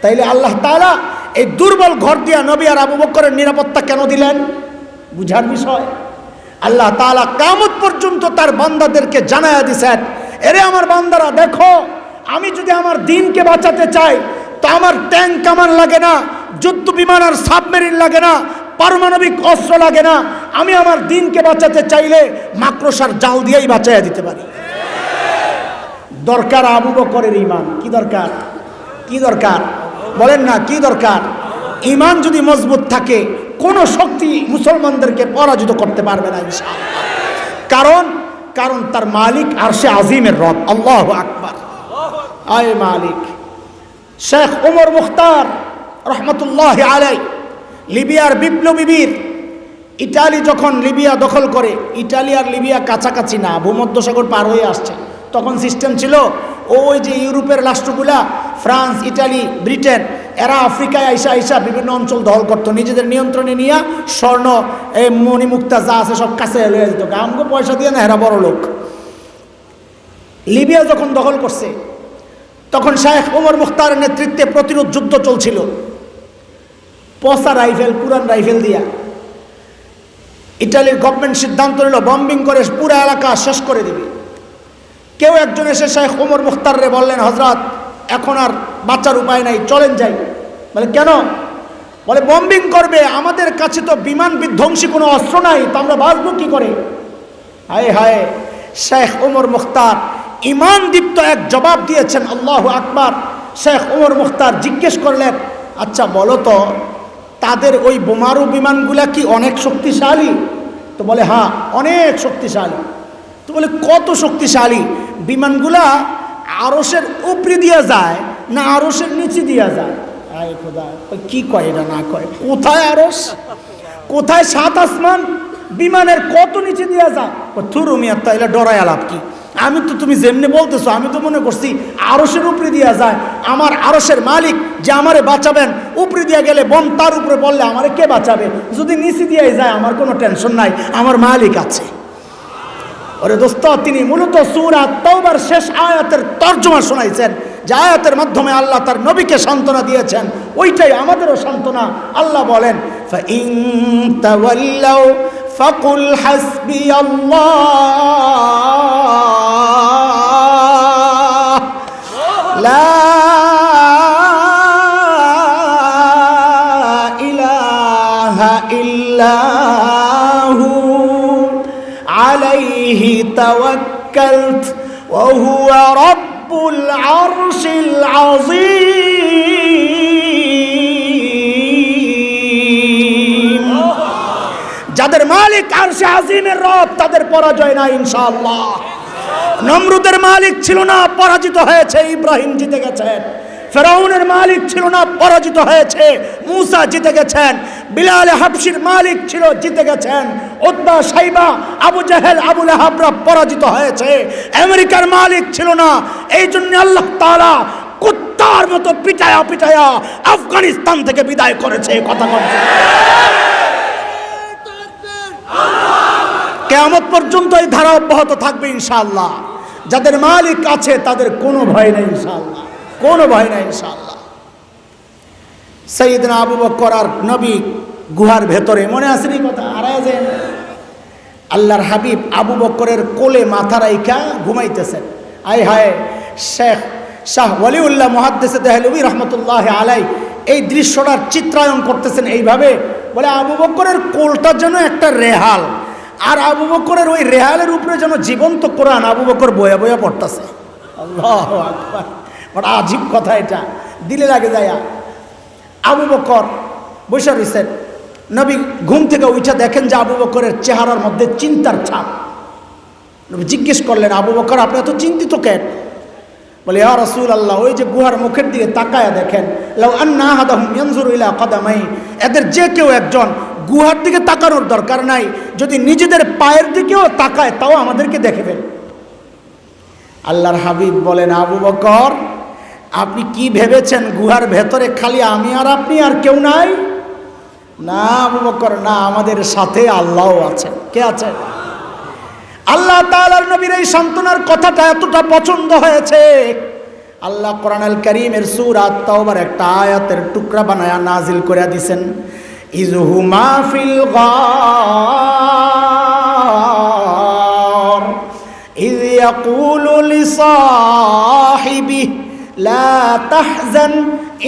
তাইলে আল্লাহ তাআলা এই দুর্বল ঘর দিয়া নবী আর আবু বকরের নিরাপত্তা কেন দিলেন? বুঝার বিষয়। আল্লাহ তাআলা কিয়ামত পর্যন্ত তার বান্দাদেরকে জানায়া দিয়েছেন, এরে আমার বান্দারা দেখো, আমি যদি আমার দ্বীনকে বাঁচাতে চাই তো আমার ট্যাঙ্ক কামান লাগে না, যুদ্ধ বিমান আর সাবমেরিন লাগে না, পারমাণবিক অস্ত্র লাগে না। আমি আমার দ্বীনকে বাঁচাতে চাইলে মাকড়সার জাল দিয়েই বাঁচাইয়া দিতে পারি। দরকার আবু বকরের ঈমান। কি দরকার? কি দরকার? বলেন না, কি দরকার? ঈমান যদি মজবুত থাকে কোন শক্তি মুসলমানদেরকে পরাজিত করতে পারবে না ইনশাআল্লাহ। কারণ তার মালিক আরশে আজিমের রব। আল্লাহু আকবার। আয় মালিক, শেখ ওমর মুখতার রহমতুল্লাহ আলাই লিবিয়ার বিপ্লবী বীর, ইটালি যখন লিবিয়া দখল করে, ইটালি আর লিবিয়া কাছাকাছি না, ভূমধ্যসাগর পার হয়ে আসছে, তখন সিস্টেম ছিল ওই যে ইউরোপের রাষ্ট্রগুলা ফ্রান্স, ইটালি, ব্রিটেন, এরা আফ্রিকায় আইসা বিভিন্ন অঞ্চল দখল করতো, নিজেদের নিয়ন্ত্রণে নিয়ে স্বর্ণ এই মণিমুক্তা যা আছে সব কাছে লয়ে যেত, আমগো পয়সা দিয়ে না, এরা বড় লোক। লিবিয়া যখন দখল করছে তখন শেখ ওমর মুখতারের নেতৃত্বে প্রতিরোধ যুদ্ধ চলছিল, পচা রাইফেল, পুরান রাইফেল দিয়া। ইটালির গভর্নমেন্ট সিদ্ধান্ত নিল বম্বিং করে পুরো এলাকা শেষ করে দিবে। কেউ একজন এসে শেখ ওমর মুখতাররে বললেন, হযরত এখন আর বাঁচার উপায় নাই, চলেন যাই। বলে কেন? বলে বম্বিং করবে, আমাদের কাছে তো বিমান বিধ্বংসী কোনো অস্ত্র নাই, তো আমরা বাঁচবো কি করে? হায় হায়, শেখ ওমর মুখতার ইমান দীপ্ত এক জবাব দিয়েছেন, আল্লাহু আকবার। শেখ ওমর মুখতার জিজ্ঞেস করলেন, আচ্ছা বলো তো, তাদের ওই বোমারু বিমানগুলা কি অনেক শক্তিশালী? তো বলে হ্যাঁ, অনেক শক্তিশালী। তো বলে কত শক্তিশালী? বিমানগুলা আরশের উপরে দিয়া যায় না আরশের নিচে দিয়া যায়? আয় খোদা, কি কয় এটা না কয়? কোথায় আরশ, কোথায় সাত আসমান? বিমানের কত নিচে দিয়া যায়? থুরু মিয়া, তাইলে ডরাই আলাপ কি? আমি তো, তুমি যেমনি বলতেছো, আমি তো মনে করছি আরশের উপরে দিয়া যায়। আমার আরশের মালিক যে আমারে বাঁচাবেন, উপরে দিয়া গেলে বম তার উপরে পড়লে আমারে কে বাঁচাবে? যদি নিচে দিয়ে যায় আমার কোনো টেনশন নাই, আমার মালিক আছে। ওরে দোস্ত, তিনি মূলত সূরা তাওবার শেষ আয়াতের তর্জমা শোনাইছেন, যে আয়াতের মাধ্যমে আল্লাহ তার নবীকে সান্ত্বনা দিয়েছেন, ওইটাই আমাদেরও সান্ত্বনা। আল্লাহ বলেন, ফাইন তাওয়াল্লাউ ফাকুল হাসবিয়াল্লাহ লা ইলাহা ইল্লাহু আলাইহি তাওয়াক্কালতু ওয়া হুয়া রাব্বুল আরশিল আযীম। যাদের মালিক আরশে আযীমের রব, তাদের পরাজয় নাই ইনশাআল্লাহ। নমরুদের মালিক ছিল না, পরাজিত হয়েছে, ইব্রাহিম জিতে গেছেন। ফেরাউনের মালিক ছিল না, পরাজিত হয়েছে, মুসা জিতে গেছেন। বিলাল হাবশির মালিক ছিল, জিতে গেছেন। উতবা, সাইবা, আবু জাহেল, আবু লাহাবরা পরাজিত হয়েছে। আমেরিকার মালিক ছিল না, এই জন্য আল্লাহ তাআলা কুত্তার মতো পিটায়া পিটায়া আফগানিস্তান থেকে বিদায় করেছে। কথা বলছে, কিয়ামত পর্যন্ত এই ধারা অব্যাহত থাকবে ইনশাআল্লাহ। যাদের মালিক আছে তাদের কোনো ভয় নেই ইনশাআল্লাহ, কোনো ভয় নাই ইনশাআল্লাহ। সাইয়েদনা আবু বকর আর নবী গুহার ভেতরে, মনে আছে নি কথা? আরাজেন আল্লাহর হাবিব আবু বকরের কোলে মাথা রাইখা ঘুমাইতেছেন। আয় হায়, শেখ শাহ ওয়ালিউল্লাহ মুহাদ্দিস দেহলভী রহমতুল্লাহ আলাই এই দৃশ্যটার চিত্রায়ন করতেছেন এইভাবে, বলে আবু বকরের কোলটা যেন একটা রেহাল, আর আবু বকরের ওই রেহালের উপরে যেন জীবন্ত কোরআন আবু বকর বয়া বয়া পড়তেছে। আল্লাহু আকবার, বড় আজীব কথা, এটা দিলে লাগে যায়। আবু বকর বসে রয়েছেন, নবী ঘুম থেকে উঠে দেখেন যে আবু বকরের চেহারার মধ্যে চিন্তার ছাপ। নবী জিজ্ঞেস করলেন, আবু বকর আপনি এত চিন্তিত কেন? বলে, ইয়া রাসূলুল্লাহ, ওই যে গুহার মুখের দিকে তাকায়া দেখেন, লাউ আন্না আহাদাহুম ইয়ানজুরু ইলা কদামাই, এদের যে কেউ একজন গুহার দিকে তাকানোর দরকার নাই, যদি নিজেদের পায়ের দিকেও তাকায় তাও আমাদেরকে দেখে ফেল। আল্লাহর হাবিব বলেন, আবু বকর আপনি কি ভেবেছেন গুহার ভেতরে খালি আমি আর আপনি, আর কেউ নাই? না আবু বকর, না, আমাদের সাথে আল্লাহও আছেন। কে আছেন? আল্লাহ তাআলার নবীর এই সান্ত্বনার কথাটা এতটা পছন্দ হয়েছে, আল্লাহ কোরআনুল কারীমের সূরা তাওবার একটা আয়াতের টুকরা বানায়া নাজিল করে দিয়েছেন। ইযহুমা ফিল গার ইয ইয়াকুলু লিসাহিবিহি লা তাহজান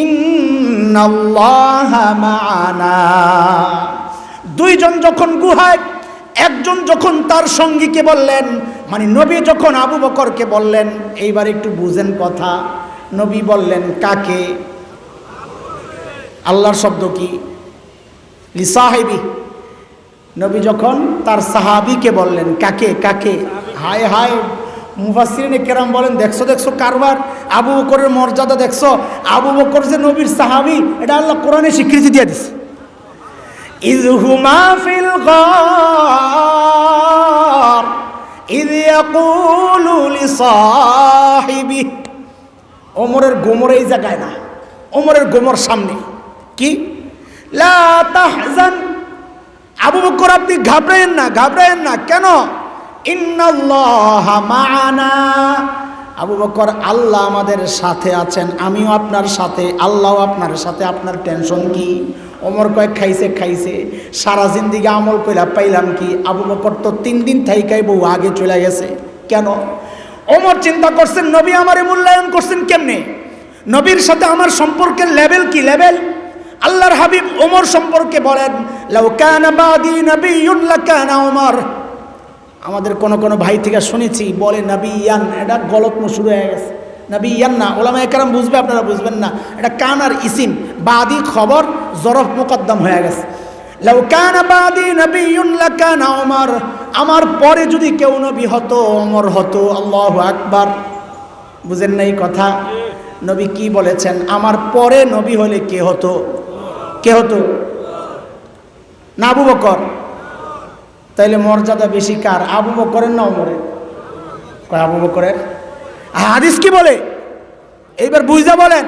ইন্নাল্লাহা মা'ানা। দুইজন যখন গুহায়, একজন যখন তার সঙ্গীকে বললেন, মানে নবী যখন আবু বকরকে বললেন, এইবার একটু বুঝেন কথা, নবী বললেন কাকে? আল্লাহর শব্দ কি? লিসাহিবি। নবী যখন তার সাহাবীকে বললেন, কাকে? কাকে? হায় হায়, মুফাসসিরিনে কেরাম বলেন, দেখছো দেখছো কারবার, আবু বকরের মর্যাদা দেখছো, আবু বকর যে নবীর সাহাবী এটা আল্লাহ কোরআনে স্বীকৃতি দিয়ে দিছে। ইয হুমা ফিল গার ইয ইয়াকুলু লিসাহিবি, ওমরের গোমর এই জায়গায় না, ওমরের গোমর সামনে। কি লা তাহজান, আবু বকর আপনি ঘাবড়ায়েন না, ঘাবড়ায়েন না। কেন? ইন্নাল্লাহা মা'ানা, আবু বকর আল্লাহ আমাদের সাথে আছেন, আমিও আপনার সাথে, আল্লাহও আপনার সাথে, আপনার টেনশন কি? ওমর কয়েক খাইছে খাইছে, সারা জিন্দিগি আমল কইরা পাইলাম কি? আবু বকর তো 3 দিন থাইকাই বউ আগে চলে গেছে। কেন? ওমর চিন্তা করছেন নবী আমারে মূল্যায়ন করছেন কেমনে, নবীর সাথে আমার সম্পর্কের লেভেল কি লেভেল। আল্লাহর হাবিব ওমর সম্পর্কে বলেন, লাউ কানা বাদি নাবিয়্যুন লাকানা ওমর। আমাদের কোন ভাই থেকে শুনেছি বলে নাবিয়ান, এটা গলত শুরু হয়ে গেছে, নাবিয়ান না, ওলামায়ে কেরাম বুঝবে, আপনারা বুঝবেন না, এটা কান আর ইসিম, বাদি খবর জরফ মুকদ্দম হয়ে গেছে। লাউ কানা বাদি নাবিয়্যুন লাকানা ওমর, আমার পরে যদি কেউ নবী হতো ওমর হতো। আল্লাহু আকবার, বুঝেন নাই কথা? নবী কি বলেছেন? আমার পরে নবী হলে কে হতো? কে হতো? না আবু বকর? তাইলে মর্যাদা বেশি কার, আবু বকরের না ওমরের? কয় আবু বকরের। হাদিস কি বলে এইবার বুঝা বলেন,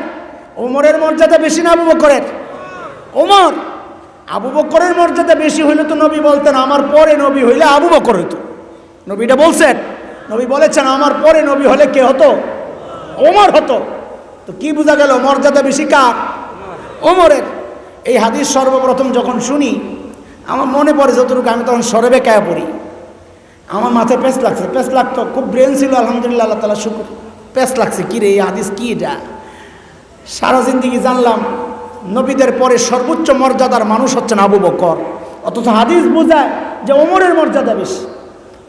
ওমরের মর্যাদা বেশি না আবু বকরের? ওমর। আবু বকরের মর্যাদা বেশি হইলে তো নবী বলতেন আমার পরে নবী হইলে আবু বকর হইতো। নবীটা বলছেন, নবী বলেছেন আমার পরে নবী হলে কে হতো? ওমর হতো। তো কি বোঝা গেল মর্যাদা বেশি কার? ওমরের। এই হাদিস সর্বপ্রথম যখন শুনি আমার মনে পড়ে যতটুকু, আমি তখন সরবে কায়া পড়ি, আমার মাথায় পেঁচ লাগছে, পেঁচ লাগতো, খুব ব্রেন ছিল আলহামদুলিল্লাহ, আল্লাহ তাআলা শুকর। পেঁচ লাগছে কি রে এই হাদিস কি এটা? সারা জিন্দিগি জানলাম নবীদের পরে সর্বোচ্চ মর্যাদার মানুষ হচ্ছেন আবু বকর, অথচ হাদিস বোঝায় যে ওমরের মর্যাদা বেশি।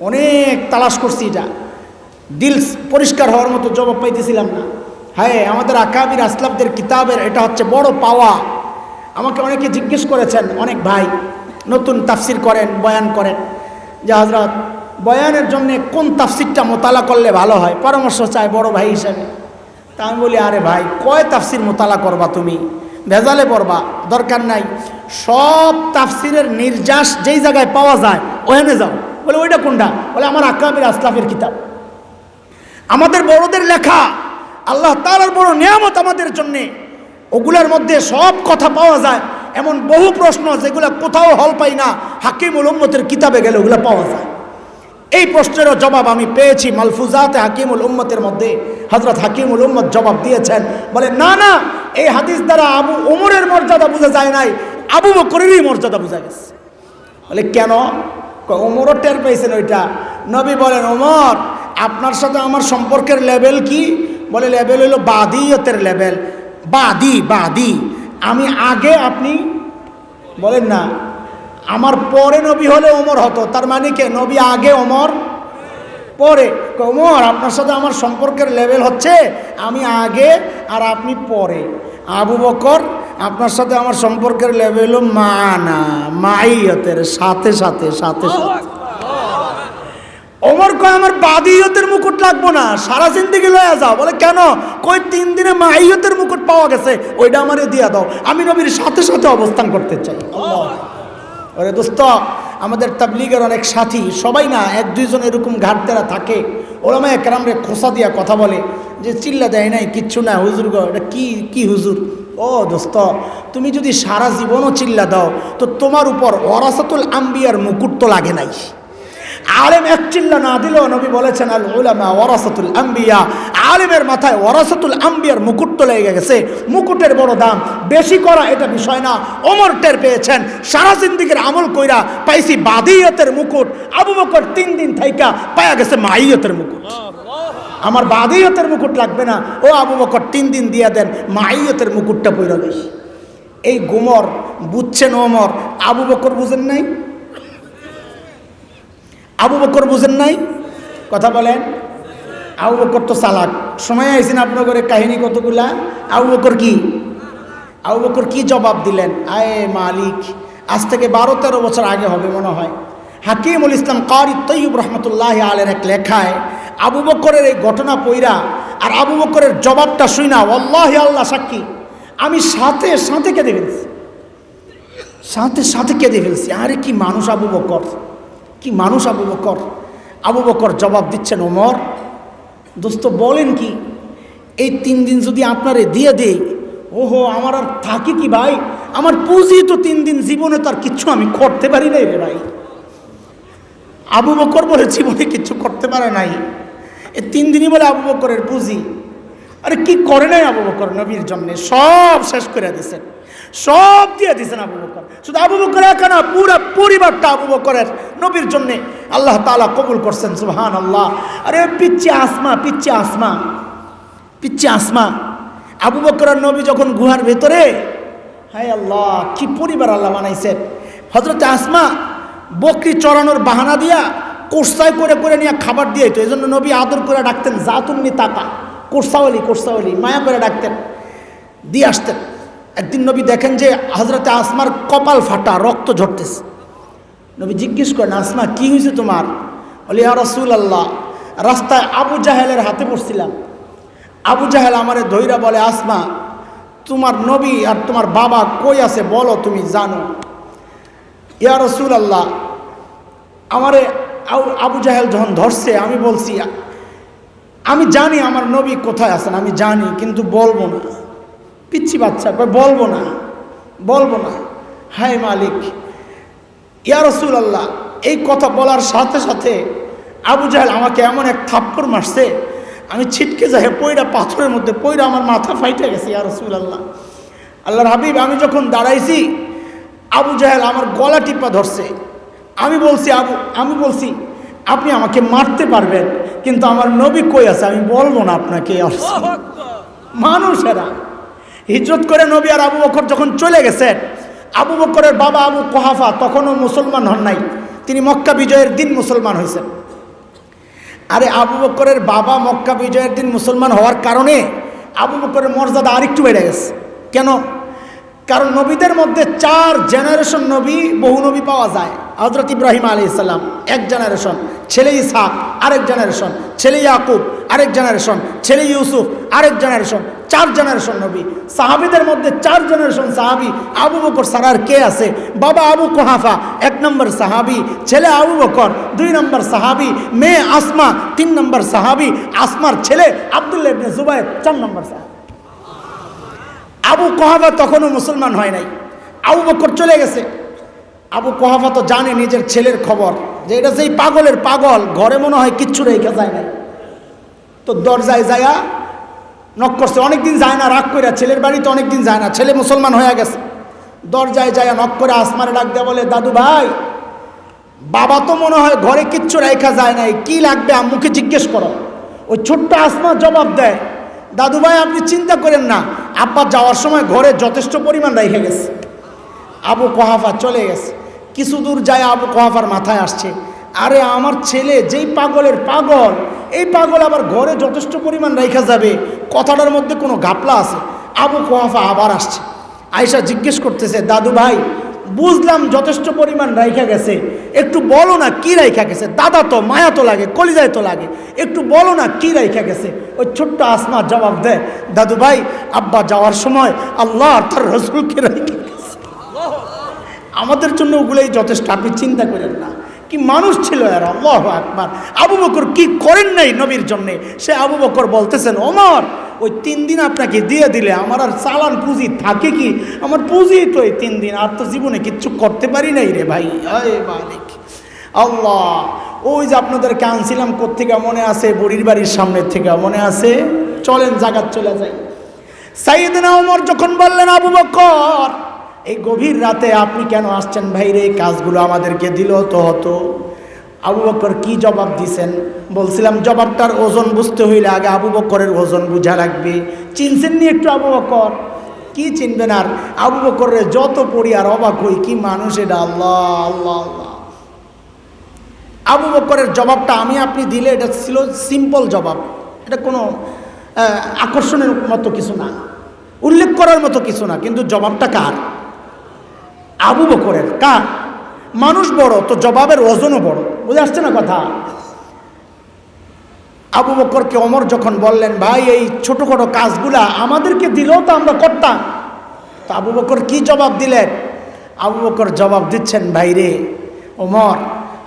অনেক তালাশ করছি, এটা দিল পরিষ্কার হওয়ার মতো জবাব পাইতেছিলাম না। হ্যাঁ, আমাদের আকাবির আসলাফদের কিতাবের এটা হচ্ছে বড় পাওয়া। আমাকে অনেকে জিজ্ঞেস করেছেন, অনেক ভাই নতুন তাফসির করেন, বয়ান করেন, যে হযরত বয়ানের জন্য কোন তাফসিরটা মোতালা করলে ভালো হয়, পরামর্শ চায় বড় ভাই হিসাবে। তা আমি বলি, আরে ভাই কয় তাফসির মোতালা করবা তুমি, ভেজালে পড়বা, দরকার নাই। সব তাফসিরের নির্যাস যেই জায়গায় পাওয়া যায় ওখানে যাও। বলে ওইটা কোনটা? বলে আমার আকাবির আসলাফের কিতাব, আমাদের বড়দের লেখা, আল্লাহ তাআলার বড় নিয়ামত আমাদের জন্যে। ওগুলার মধ্যে সব কথা পাওয়া যায়, এমন বহু প্রশ্ন যেগুলো কোথাও হল পাই না, হাকিমুল উম্মতের কিতাবে গেলে ওগুলো পাওয়া যায়। এই প্রশ্নেরও জবাব আমি পেয়েছি মালফুজাতে হাকিমুল উম্মতের মধ্যে। হযরত হাকিমুল উম্মত জবাব দিয়েছেন, বলে না না, এই হাদিস দ্বারা আবু ওমরের মর্যাদা বোঝা যায় নাই, আবু বকরেরই মর্যাদা বোঝা গেছে। বলে কেন? ওমরও টের পেয়েছেন ওইটা। নবী বলেন, ওমর আপনার সাথে আমার সম্পর্কের লেভেল কি? বলে লেভেল হলো বাদিয়তের লেভেল। বাদি, বাদি আমি আগে, আপনি বলেন না আমার পরে নবী হলে ওমর হতো। তার মানে কে? নবী আগে, ওমর পরে। ওমর আপনার সাথে আমার সম্পর্কের লেভেল হচ্ছে আমি আগে আর আপনি পরে। আবু বকর আপনার সাথে আমার সম্পর্কের লেভেল হলো মানা, মাইয়তের সাথে সাথে সাথে সাথে। ওমর কয় আমার বাদিয়তের মুকুট লাগবো না, সারা জিন্দেগি লয়া যাও। বলে কেন? কই 3 দিনে মাইয়তের মুকুট পাওয়া গেছে, ওইটা আমারে দিয়া দাও, আমি নবীর সাথে সাথে অবস্থান করতে চাই। ওরে দোস্ত, আমাদের তাবলীগের অনেক সাথী সবাই না, 1-2 জন এরকম ঘাটতেরা থাকে, ওলামায়ে কেরামরে খোসা দিয়া কথা বলে যে চিল্লা দেয় নাই কিচ্ছু না, হুজুর গো এটা কি হুজুর? ও দোস্ত, তুমি যদি সারা জীবনও চিল্লা দাও তো তোমার উপর ওয়ারাসাতুল আম্বিয়ার মুকুট তো লাগে নাই। আলেম এক চিল্লা না দিলেও নবী বলেছেন আল উলামা ওয়ারাসাতুল আম্বিয়া, আলেমের মাথায় ওয়ারাসাতুল আম্বিয়ার মুকুট তো লেগে গেছে। মুকুটের বড় দাম, বেশি করা এটা বিষয় না। ওমর টের পেয়েছেন, সারা জিন্দেগির আমল কইরা পাইছি বাদিয়তের মুকুট, আবু বকর 3 দিন থাইকা পায়া গেছে মাইয়তের মুকুট। আমার বাদিয়তের মুকুট লাগবে না, ও আবু বকর 3 দিন দিয়া দেন, মাইয়তের মুকুটটা পইরা দেই। এই গুমর বুঝছেন ওমর, আবু বকর বুঝেন নাই? আবু বকর বুঝেন নাই? কথা বলেন। আবু বকর তো চালাক। সময় আইসেন আপনাদের কাহিনী কতগুলা। আবু বকর কি, আবু বকর কি জবাব দিলেন? আয়ে মালিক, আজ থেকে 12-13 বছর আগে হবে মনে হয়, হাকিমুল ইসলাম কারি তৈয়ব রহমতুল্লাহ আলের এক লেখায় আবু বকরের এই ঘটনা পইরা আর আবু বকরের জবাবটা শুই না, আল্লাহ আল্লাহ সাক্ষী, আমি সাথে সাথে কেঁদে ফেলছি, সাথে সাথে কেঁদে ফেলছি। আরে কি মানুষ আবু বকর, কি মানুষ আবু বকর। আবু বকর জবাব দিচ্ছেন, ওমর দোস্ত বলেন কি, এই 3 দিন যদি আপনারে দিয়ে দেই, ওহো আমার আর থাকি কি ভাই, আমার পুঁজি তো 3 দিন, জীবনে তো আর কিচ্ছু আমি করতে পারি নাই রে ভাই। আবু বকর বলে জীবনে কিচ্ছু করতে পারে নাই, এই 3 দিনই বলে আবু বকরের পুঁজি। আরে কি করে নাই আবু বকর নবীর জন্য, সব শেষ করে দিয়েছেন, সব দিয়ে দিয়েছেন আবু বকর। শুধু আবু বকর একা না, পুরো পরিবারটা আবু বকরের নবীর জন্য আল্লাহ তাআলা কবুল করছেন, সুবহানাল্লাহ। আরে পিচ্চি আসমা, পিচ্চি আসমা, পিচ্চি আসমা, আবু বকর আর নবী যখন গুহার ভেতরে, হায় আল্লাহ কি পরিবার আল্লাহ বানাইছেন। হযরত আসমা বকরি চড়ানোর বাহানা দিয়া কোর্সায় করে করে নিয়ে খাবার দিয়ে, তো এই জন্য নবী আদর করে ডাকতেন জাতুন্নি তাকা, কোর্সাওয়ালি, কোর্সাওয়ালি, মায়া করে ডাকতেন, দিয়ে আসতেন। একদিন নবী দেখেন যে হযরত আসমার কপাল ফাটা, রক্ত ঝরতেছে। নবী জিজ্ঞেস করেন, আসমা কি হয়েছে তোমার? বলে ইয়া রাসূলুল্লাহ, রাস্তায় আবু জাহেলের হাতে পড়ছিলাম, আবু জাহেল আমারে ধইরা বলে, আসমা তোমার নবী আর তোমার বাবা কই আছে বলো, তুমি জানো। ইয়া রাসূলুল্লাহ, আমারে আবু জাহেল যখন ধরছে, আমি বলছি আমি জানি আমার নবী কোথায় আছেন, আমি জানি, কিন্তু বলবো না। পিচ্ছি বাচ্চা, বলবো না, বলবো না। হায় মালিক, ইয়া রাসূলুল্লাহ, এই কথা বলার সাথে সাথে আবু জাহেল আমাকে এমন এক থাপ্পড় মারছে, আমি ছিটকে যাই পইরা পাথরের মধ্যে পইরা আমার মাথা ফাইটে গেছে। ইয়া রাসূলুল্লাহ, আল্লাহর হাবিব, আমি যখন দাঁড়াইছি আবু জাহেল আমার গলা টিপা ধরছে। আমি বলছি আপনি আমাকে মারতে পারবেন, কিন্তু আমার নবী কই আছে আমি বলবো না আপনাকে। মানুষেরা হিজরত করে নবী আর আবু বকর যখন চলে গেছেন, আবু বকরের বাবা আবু কুহাফা তখনও মুসলমান হন নাই, তিনি মক্কা বিজয়ের দিন মুসলমান হয়েছেন। আরে আবু বকরের বাবা মক্কা বিজয়ের দিন মুসলমান হওয়ার কারণে আবু বকরের মর্যাদা আরেকটু বেড়ে গেছে। কেন? কারণ নবীদের মধ্যে 4 জেনারেশন নবী, বহু নবী পাওয়া যায়। হযরত ইব্রাহিম আলাইহিস সালাম এক জেনারেশন, ছেলে ইসহাক আরেক জেনারেশন, ছেলে ইয়াকুব আরেক জেনারেশন, ছেলে ইউসুফ আরেক জেনারেশন, 4 জেনারেশন নবী। সাহাবীদের মধ্যে 4 জেনারেশন সাহাবী, আবু বকর সারার কে আছে? বাবা আবু কুহাফা 1 নম্বর সাহাবী, ছেলে আবু বকর 2 নম্বর সাহাবী, মেয়ে আসমা 3 নম্বর সাহাবী, আসমার ছেলে আব্দুল্লাহ ইবনে জুবায়ের 4 নম্বর সাহাবী। আবু কুহাফা তখনও মুসলমান হয় নাই, আবু বকর চলে গেছে। আবু কুহাফা তো জানে নিজের ছেলের খবর, যে এটা যেই পাগলের পাগল, ঘরে মনে হয় কিচ্ছু রেখে যায় না। তো দরজায় যায়া নক করছে, অনেকদিন যায় না, রাগ করে ছেলের বাড়িতে অনেকদিন যায় না, ছেলে মুসলমান হয়ে গেছে। দরজায় যায়া নক করে আসমারে ডাক দেয়া বলে, দাদু ভাই, বাবা তো মনে হয় ঘরে কিচ্ছু রেখা যায় নাই, কি লাগবে আম্মুকে জিজ্ঞেস করো। ওই ছোট্ট আসমা জবাব দেয়, দাদু ভাই আপনি চিন্তা করেন না, আব্বা যাওয়ার সময় ঘরে যথেষ্ট পরিমাণ রেখে গেছে। আবু কুহাফা চলে গেছে। কিছু দূর যায় আবু কুহাফার মাথায় আসছে, আরে আমার ছেলে যেই পাগলের পাগল, এই পাগল আবার ঘরে যথেষ্ট পরিমাণ রেখা যাবে, কথাটার মধ্যে কোনো ঘাপলা আছে। আবু কুহাফা আবার আসছে, আয়েশা জিজ্ঞেস করতেছে, দাদু ভাই বুঝলাম যথেষ্ট পরিমাণ রাইখা গেছে, একটু বলো না কি রাইখা গেছে। দাদা তো মায়া তো লাগে, কলিজায় তো লাগে, একটু বলো না কি রাইখা গেছে। ওই ছোট্ট আসমা জবাব দেয়, দাদু ভাই আব্বা যাওয়ার সময় আল্লাহ আর তার রাসূলকে রাইখা গেছে, আমাদের জন্য ওগুলোই যথেষ্ট, আপনি চিন্তা করেন না। কি মানুষ ছিল এরা, আল্লাহু আকবার। আবু বকর কি করেন নাই নবীর জন্যে, সে আবু বকর বলতেছেন, ওমর ওই 3 দিন আপনাকে দিয়ে দিলে আমার আর চালান পুঁজি থাকে কি? আমার পুঁজি তো এই 3 দিন, আর তো জীবনে কিচ্ছু করতে পারি নাই রে ভাই। আয় মালিক আল্লাহ, ওই যে আপনাদেরকে আনছিলাম কোত্থেকে মনে আছে? বুড়ির বাড়ির সামনের থেকে মনে আছে? চলেন জাগাত চলে যাই। সাইয়েদনা ওমর যখন বললেন, আবু বকর এই গভীর রাতে আপনি কেন আসছেন ভাই রে, কাজগুলো আমাদেরকে দিল তো হতো। আবু বকর কি জবাব দিছেন? বলছিলাম জবাবটার ওজন বুঝতে হইলে আগে আবু বকরের ওজন বুঝা লাগবে। চিনছেন নি একটু আবু বকর? কি চিনবেন আর? আবু বকরের যত পড়ি আর অবাক হই, কি মানুষ এটা, আল্লাহ আল্লাহ আল্লাহ। আবু বকরের জবাবটা আমি আপনি দিলে এটা ছিল সিম্পল জবাব, এটা কোনো আকর্ষণের মতো কিছু না, উল্লেখ করার মতো কিছু না, কিন্তু জবাবটা কার? আবু বকরের। কার? মানুষ বড় তো জবাবের ওজনও বড়। বুঝে আসছে না কথা? আবু বকরকে ওমর যখন বললেন, ভাই এই ছোটোখাটো কাজগুলা আমাদেরকে দিলেও তো আমরা করতাম, তো আবু বকর কি জবাব দিলেন? আবু বকর জবাব দিচ্ছেন, ভাই রে ওমর,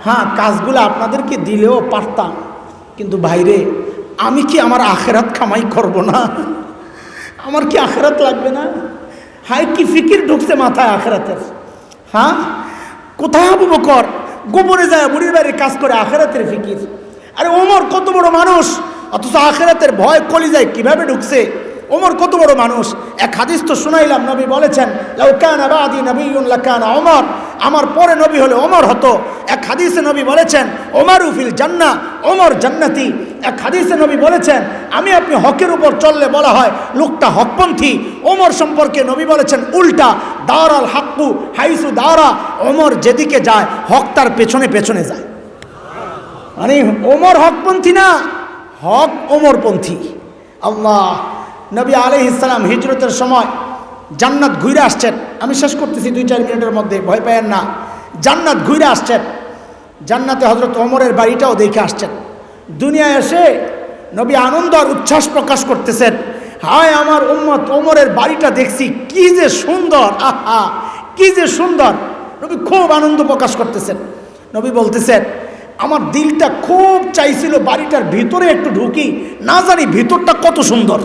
হ্যাঁ কাজগুলো আপনাদেরকে দিলেও পারতাম, কিন্তু ভাইরে আমি কি আমার আখেরাত কামাই করব না? আমার কি আখেরাত লাগবে না? হাই কি ফিকির ঢুকছে মাথায় আখেরাতের। হ্যাঁ, কোথায় আবু বকর গোপনে যায় বুড়ির বাড়ির কাজ করে আখেরাতের ফিকির। আরে ওমর কত বড় মানুষ, অথচ আখেরাতের ভয় কলিজায় কিভাবে ঢুকছে? ওমর কত বড় মানুষ। এক হাদিস তো শুনাইলাম, নবী বলেছেন লাউ কানা বাদি নবিয়্যুন লাকানা ওমর, আমার পরে নবী হলে ওমর হতো। এক হাদিসে নবী বলেছেন ওমরু ফিল জান্নাহ, ওমর জান্নাতি। এক হাদিসে নবী বলেছেন আমি আপনি হকের উপর চললে বলা হয় লোকটা হকপন্থী। ওমর সম্পর্কে নবী বলেছেন উল্টা, দারাল হাক্কু হাইসু দারা, ওমর যেদিকে যায় হক তার পেছনে পেছনে যায়। মানে ওমর হকপন্থী না, হক ওমরপন্থী। আল্লাহ, নবী আলাইহিস সালাম হিজরতের সময় জান্নাত ঘুরে আসছেন। আমি শেষ করতেছি 2-4 মিনিটের মধ্যে, ভয় পায়েন না। জান্নাত ঘুরে আসছেন, জান্নাতে হযরত ওমরের বাড়িটাও দেখে আসছেন। দুনিয়ায় এসে নবী আনন্দ আর উচ্ছ্বাস প্রকাশ করতেছেন, হায় আমার উম্মত ওমরের বাড়িটা দেখছি কি যে সুন্দর, আহা কি যে সুন্দর। নবী খুব আনন্দ প্রকাশ করতেছেন। নবী বলতেছেন আমার দিলটা খুব চাইছিল বাড়িটার ভিতরে একটু ঢুকি, না জানি ভিতরটা কত সুন্দর,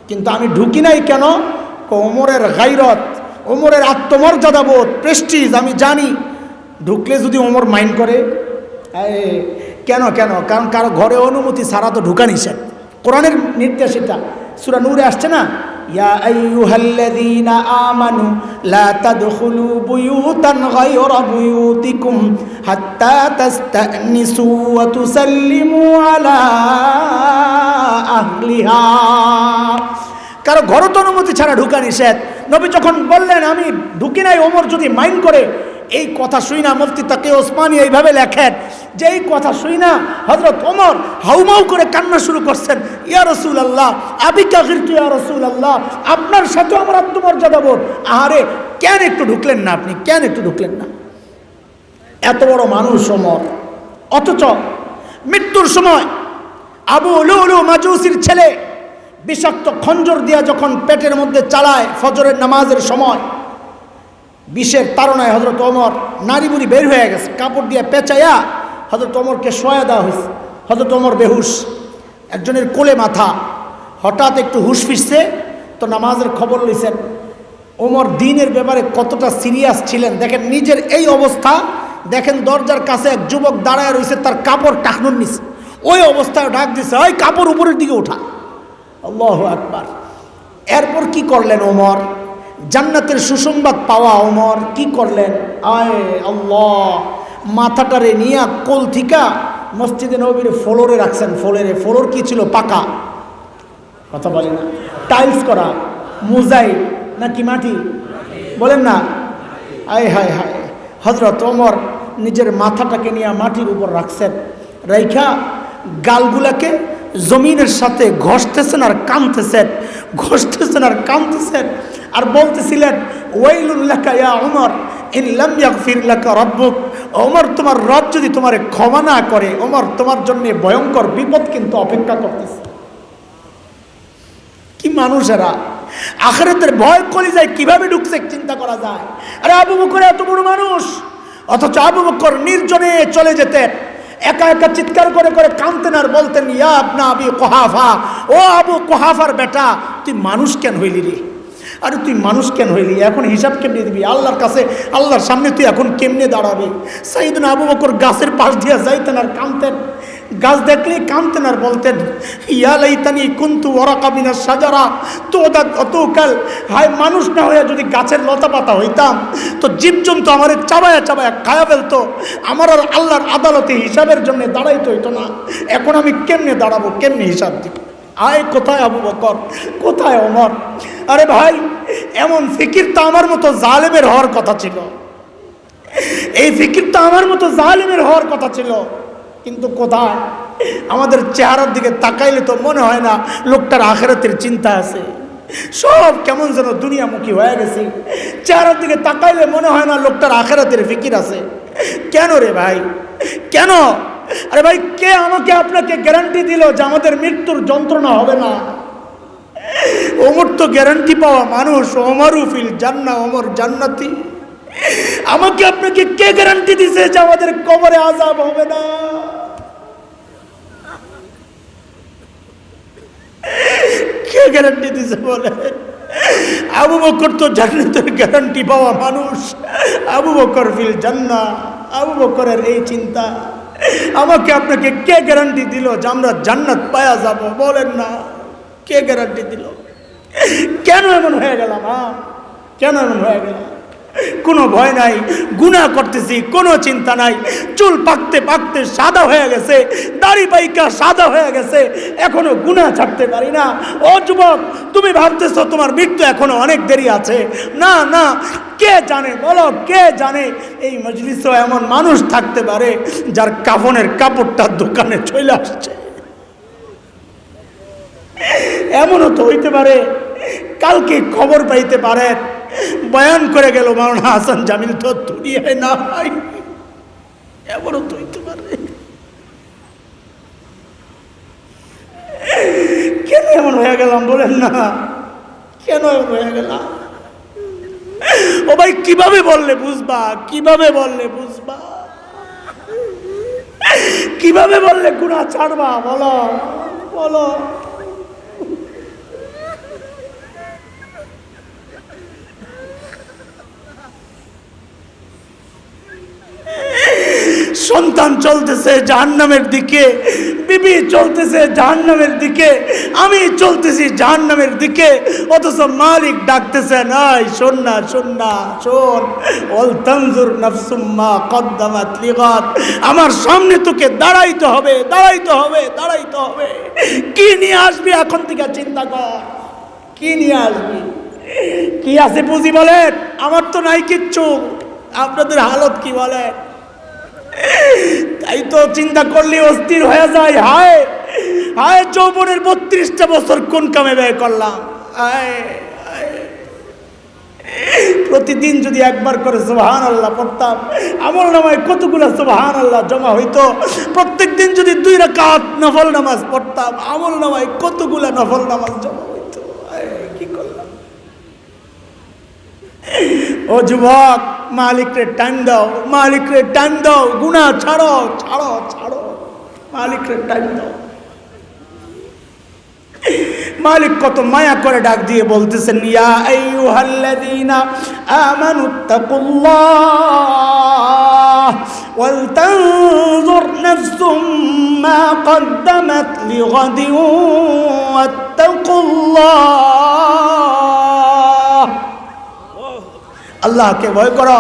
কিন্তু আমি ঢুকি নাই কেন? ওমরের গায়রত, ওমরের আত্মমর্যাদাবোধ, প্রেস্টিজ আমি জানি, ঢুকলে যদি ওমর মাইন্ড করে। কেন কেন? কারণ কারো ঘরে অনুমতি ছাড়া তো ঢুকা নিষেধ। কোরআনের নির্দেশ এটা, সূরা নূরে আসছে না, ইয়া আইয়ুহাল্লাযীনা আমানু লা তাদখুলু বুয়ুতান গায়রা বুয়ুতিকুম হাত্তা তাস্তানিসু ওয়া তুসাল্লিমু আলা আহলিহা। কারো ঘর তো অনুমতি ছাড়া ঢুকা নিষেধ। নবী যখন বললেন আমি ঢুকি নাই, ওমর যদি মাইন্ড করে, এই কথা শুই না মুফতি তাকে ওসমানী এইভাবে লেখেন যে এই কথা শুই না হযরত ওমর হাউমাউ করে কান্না শুরু করছেন, ইয়া রাসূলুল্লাহ আবিকা গিরতু ইয়া রাসূলুল্লাহ, আপনার সাথে আমার আত্মমর্যাদা বোধ। আরে কেন একটু ঢুকলেন না আপনি, কেন একটু ঢুকলেন না? এত বড় মানুষ ওমর, অথচ মৃত্যুর সময় আবু লুলু মাজুসির ছেলে বিষাক্ত খঞ্জর দিয়া যখন পেটের মধ্যে চালায় ফজরের নামাজের সময়, বিষের তাড়নায় হযরত ওমর নাড়ি বুড়ি বের হয়ে গেছে, কাপড় দিয়ে পেঁচাইয়া হযরত ওমরকে শোয়া দেওয়া হয়েছে। হযরত ওমর বেহুশ, একজনের কোলে মাথা, হঠাৎ একটু হুশ ফিরছে তো নামাজের খবর লইছেন। ওমর দিনের ব্যাপারে কতটা সিরিয়াস ছিলেন দেখেন, নিজের এই অবস্থা দেখেন, দরজার কাছে এক যুবক দাঁড়ায় রয়েছে, তার কাপড় টাকনুর নিছে, ওই অবস্থায় ডাক দিছে, ওই কাপড় উপরের দিকে ওঠা। আল্লাহু আকবার। এরপর কি করলেন ওমর? জান্নাতের সুসংবাদ পাওয়া ওমর কি করলেন? আয় আল্লাহ, মাথাটারে নিয়ে কোল থিকা মসজিদে নববীর ফ্লোরে রাখছেন। ফ্লোর কি ছিল? পাকা, কথা বলে না, টাইলস করা, মোজাইক নাকি মাটি বলেন না? আয় হায় হায়, হযরত ওমর নিজের মাথাটাকে নিয়ে মাটির উপর রাখছেন, রাইখা গালগুলাকে জমিনের সাথে ঘষতেছেন আর কাঁদতেছেন, ঘষতেছেন আর কাঁদতেছেন, আর বলতেছিলেন ওয়াইলুল লাকা ইয়া ওমর ইন লাম ইয়াগফির লাকা রাব্বুক। ওমর, তোমার রব যদি তোমারে ক্ষমা না করে, ওমর তোমার জন্য ভয়ঙ্কর বিপদ কিন্তু অপেক্ষা করতেছে। কি মানুষ এরা! আখিরাতের ভয় কলিজায় কিভাবে ঢুকছে চিন্তা করা যায়। আরে আবু বকর এত বড় মানুষ, অথচ আবু বকর নির্জনে চলে যেতেন, একা একা চিৎকার করে করে কাঁদতেন আর বলতেন ইয়া ইবনা আবি কুহাফা, ও আবু কুহাফার বেটা, তুই মানুষ কেন হইলি রে? আরে তুই মানুষ কেন হইলি? এখন হিসাব কেমনে দিবি আল্লাহর কাছে? আল্লাহর সামনে তুই এখন কেমনে দাঁড়াবি? সাইয়েদনা আবু বকর গাছের পাশ দিয়ে যাইতেন আর কাঁদতেন, গাছ দেখলে কাঁদতেন আর বলতেন ইয়া লাইতানি কুনতু ওয়ারাকা মিনাশ শাজারা তুদাত অতুকাল। হায়, মানুষ না হয়ে যদি গাছের লতা পাতা হইতাম তো জীবজন্তু আমারে চাবায়া চাবায়া খায়া ফেলতো, আমার আর আল্লাহর আদালতে হিসাবের জন্য দাঁড়াইতে হইতো না। এখন আমি কেমনে দাঁড়াবো, কেমনে হিসাব দিব? আয় কোথায় আবু বকর, কোথায় ওমর? আরে ভাই, এমন ফিকির তো আমার মতো জালেমের হওয়ার কথা ছিল, এই ফিকির তো আমার মতো জালেমের হওয়ার কথা ছিল, কিন্তু কোথায়? আমাদের চেহারার দিকে তাকাইলে তো মনে হয় না লোকটার আখিরাতের চিন্তা আছে, সব কেমন যেন দুনিয়ামুখী হয়ে গেছে। চেহারার দিকে তাকাইলে মনে হয় না লোকটার আখিরাতের ফিকির আছে। কেন রে ভাই, কেন? আরে ভাই, কে আমাকে আপনাকে গ্যারান্টি দিল যে আমাদের মৃত্যুর যন্ত্রণা হবে না? ওমর তো গ্যারান্টি পাওয়া মানুষ, ওমরু ফিল জান্নাহ, ওমর জান্নাতি। আমাকে আপনাকে কে গ্যারান্টি দিছে যে আমাদের কবরে আযাব হবে না? কে গ্যারান্টি দিছে বলে? আবু বকর তো জান্নাতের গ্যারান্টি পাওয়া মানুষ, আবু বকর ফিল জান্নাহ, আবু বকরের এই চিন্তা। আমাকে আপনাকে কে গ্যারান্টি দিল যে আমরা জান্নাত পাওয়া যাব? বলেন না, কে গ্যারান্টি দিল? কেন এমন হয়ে গেলাম? কেন এমন হয়ে গেলাম? কোনো ভয় নাই, গুনাহ করতেছি, কোনো চিন্তা নাই। চুল পাকতে পাকতে সাদা হয়ে গেছে, দাড়ি পাইকা সাদা হয়ে গেছে, এখনো গুনাহ ছাড়তে পারি না। ও যুবক, তুমি ভাবতেছো তোমার মৃত্যু এখনো অনেক দেরি আছে। না না, কে জানে, বলো কে জানে এই মজলিসেও এমন মানুষ থাকতে পারে যার কাফনের কাপড়টা দোকানে চলে আসছে। এমনও তো হইতে পারে কালকে খবর পাইতে পারে বয়ান করে গেল মাওলানা হাসান জামিল তো দুনিয়ায় না হয়। এমনও তো হইতে পারে। কেন এমন হয়ে গেলাম বলেন না? কেন এমন হয়ে গেলাম? ও ভাই, কিভাবে বললে বুঝবা? কিভাবে বললে বুঝবা? কিভাবে বললে গুনাহ ছাড়বা? বলো বলো। সন্তান চলতেছে জাহান্নামের দিকে, বিবি চলতেছে জাহান্নামের দিকে, আমি চলতেছি জাহান্নামের দিকে, অথচ মালিক ডাকতেছে, নাই শোন না, শোন না, শোন, ওয়াল তানজুর নাফসুম মা কদ্দামাত লিগাদ। আমার সামনে তোকে দাঁড়াইতে হবে, দাঁড়াইতে হবে, দাঁড়াইতে হবে। কি নিয়ে আসবি এখন থেকে চিন্তা কর, কি নিয়ে আসবি? কি আছে পুঁজি বলেন? আমার তো নাই কিচ্ছু, আপনাদের হালত কি বলে? তাই তো চিন্তা করলে অস্থির হয়ে যায়। হায় হায়, যৌবনের 32টা বছর কোন কামে ব্যয় করলাম। প্রতিদিন যদি একবার করে সুবহানাল্লাহ পড়তাম, আমল নামায় কতগুলো সুবহানাল্লাহ জমা হইতো। প্রত্যেক দিন যদি 2 রাকাত নফল নামাজ পড়তাম, আমল নামায় কতগুলো নফল নামাজ জমা হইতো। কি করলাম? ও যুবক, মালিকরে টাইম দাও, মালিকরে টাইম দাও, গুনাহ ছাড়ো, ছাড়ো, ছাড়ো, মালিকরে টাইম দাও। মালিক কত মায়া করে ডাক দিয়ে বলতেছেন, ইয়া আইয়ুহাল্লাযীনা আমানুত্তাকুল্লাহ ওয়াল তানজুর নাফসুম মা কদ্দামাত লিগাদিন ওয়াত্তাকুল্লাহ। আল্লাহকে ভয় করো,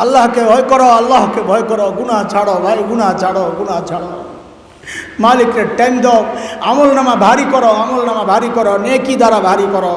আল্লাহকে ভয় করো, আল্লাহকে ভয় করো। গুনাহ ছাড়ো ভাই, গুনাহ ছাড়ো, গুনাহ ছাড়ো। মালিককে টাইম দাও, আমল নামা ভারী করো, আমল নামা ভারী করো, নেকি দ্বারা ভারী করো।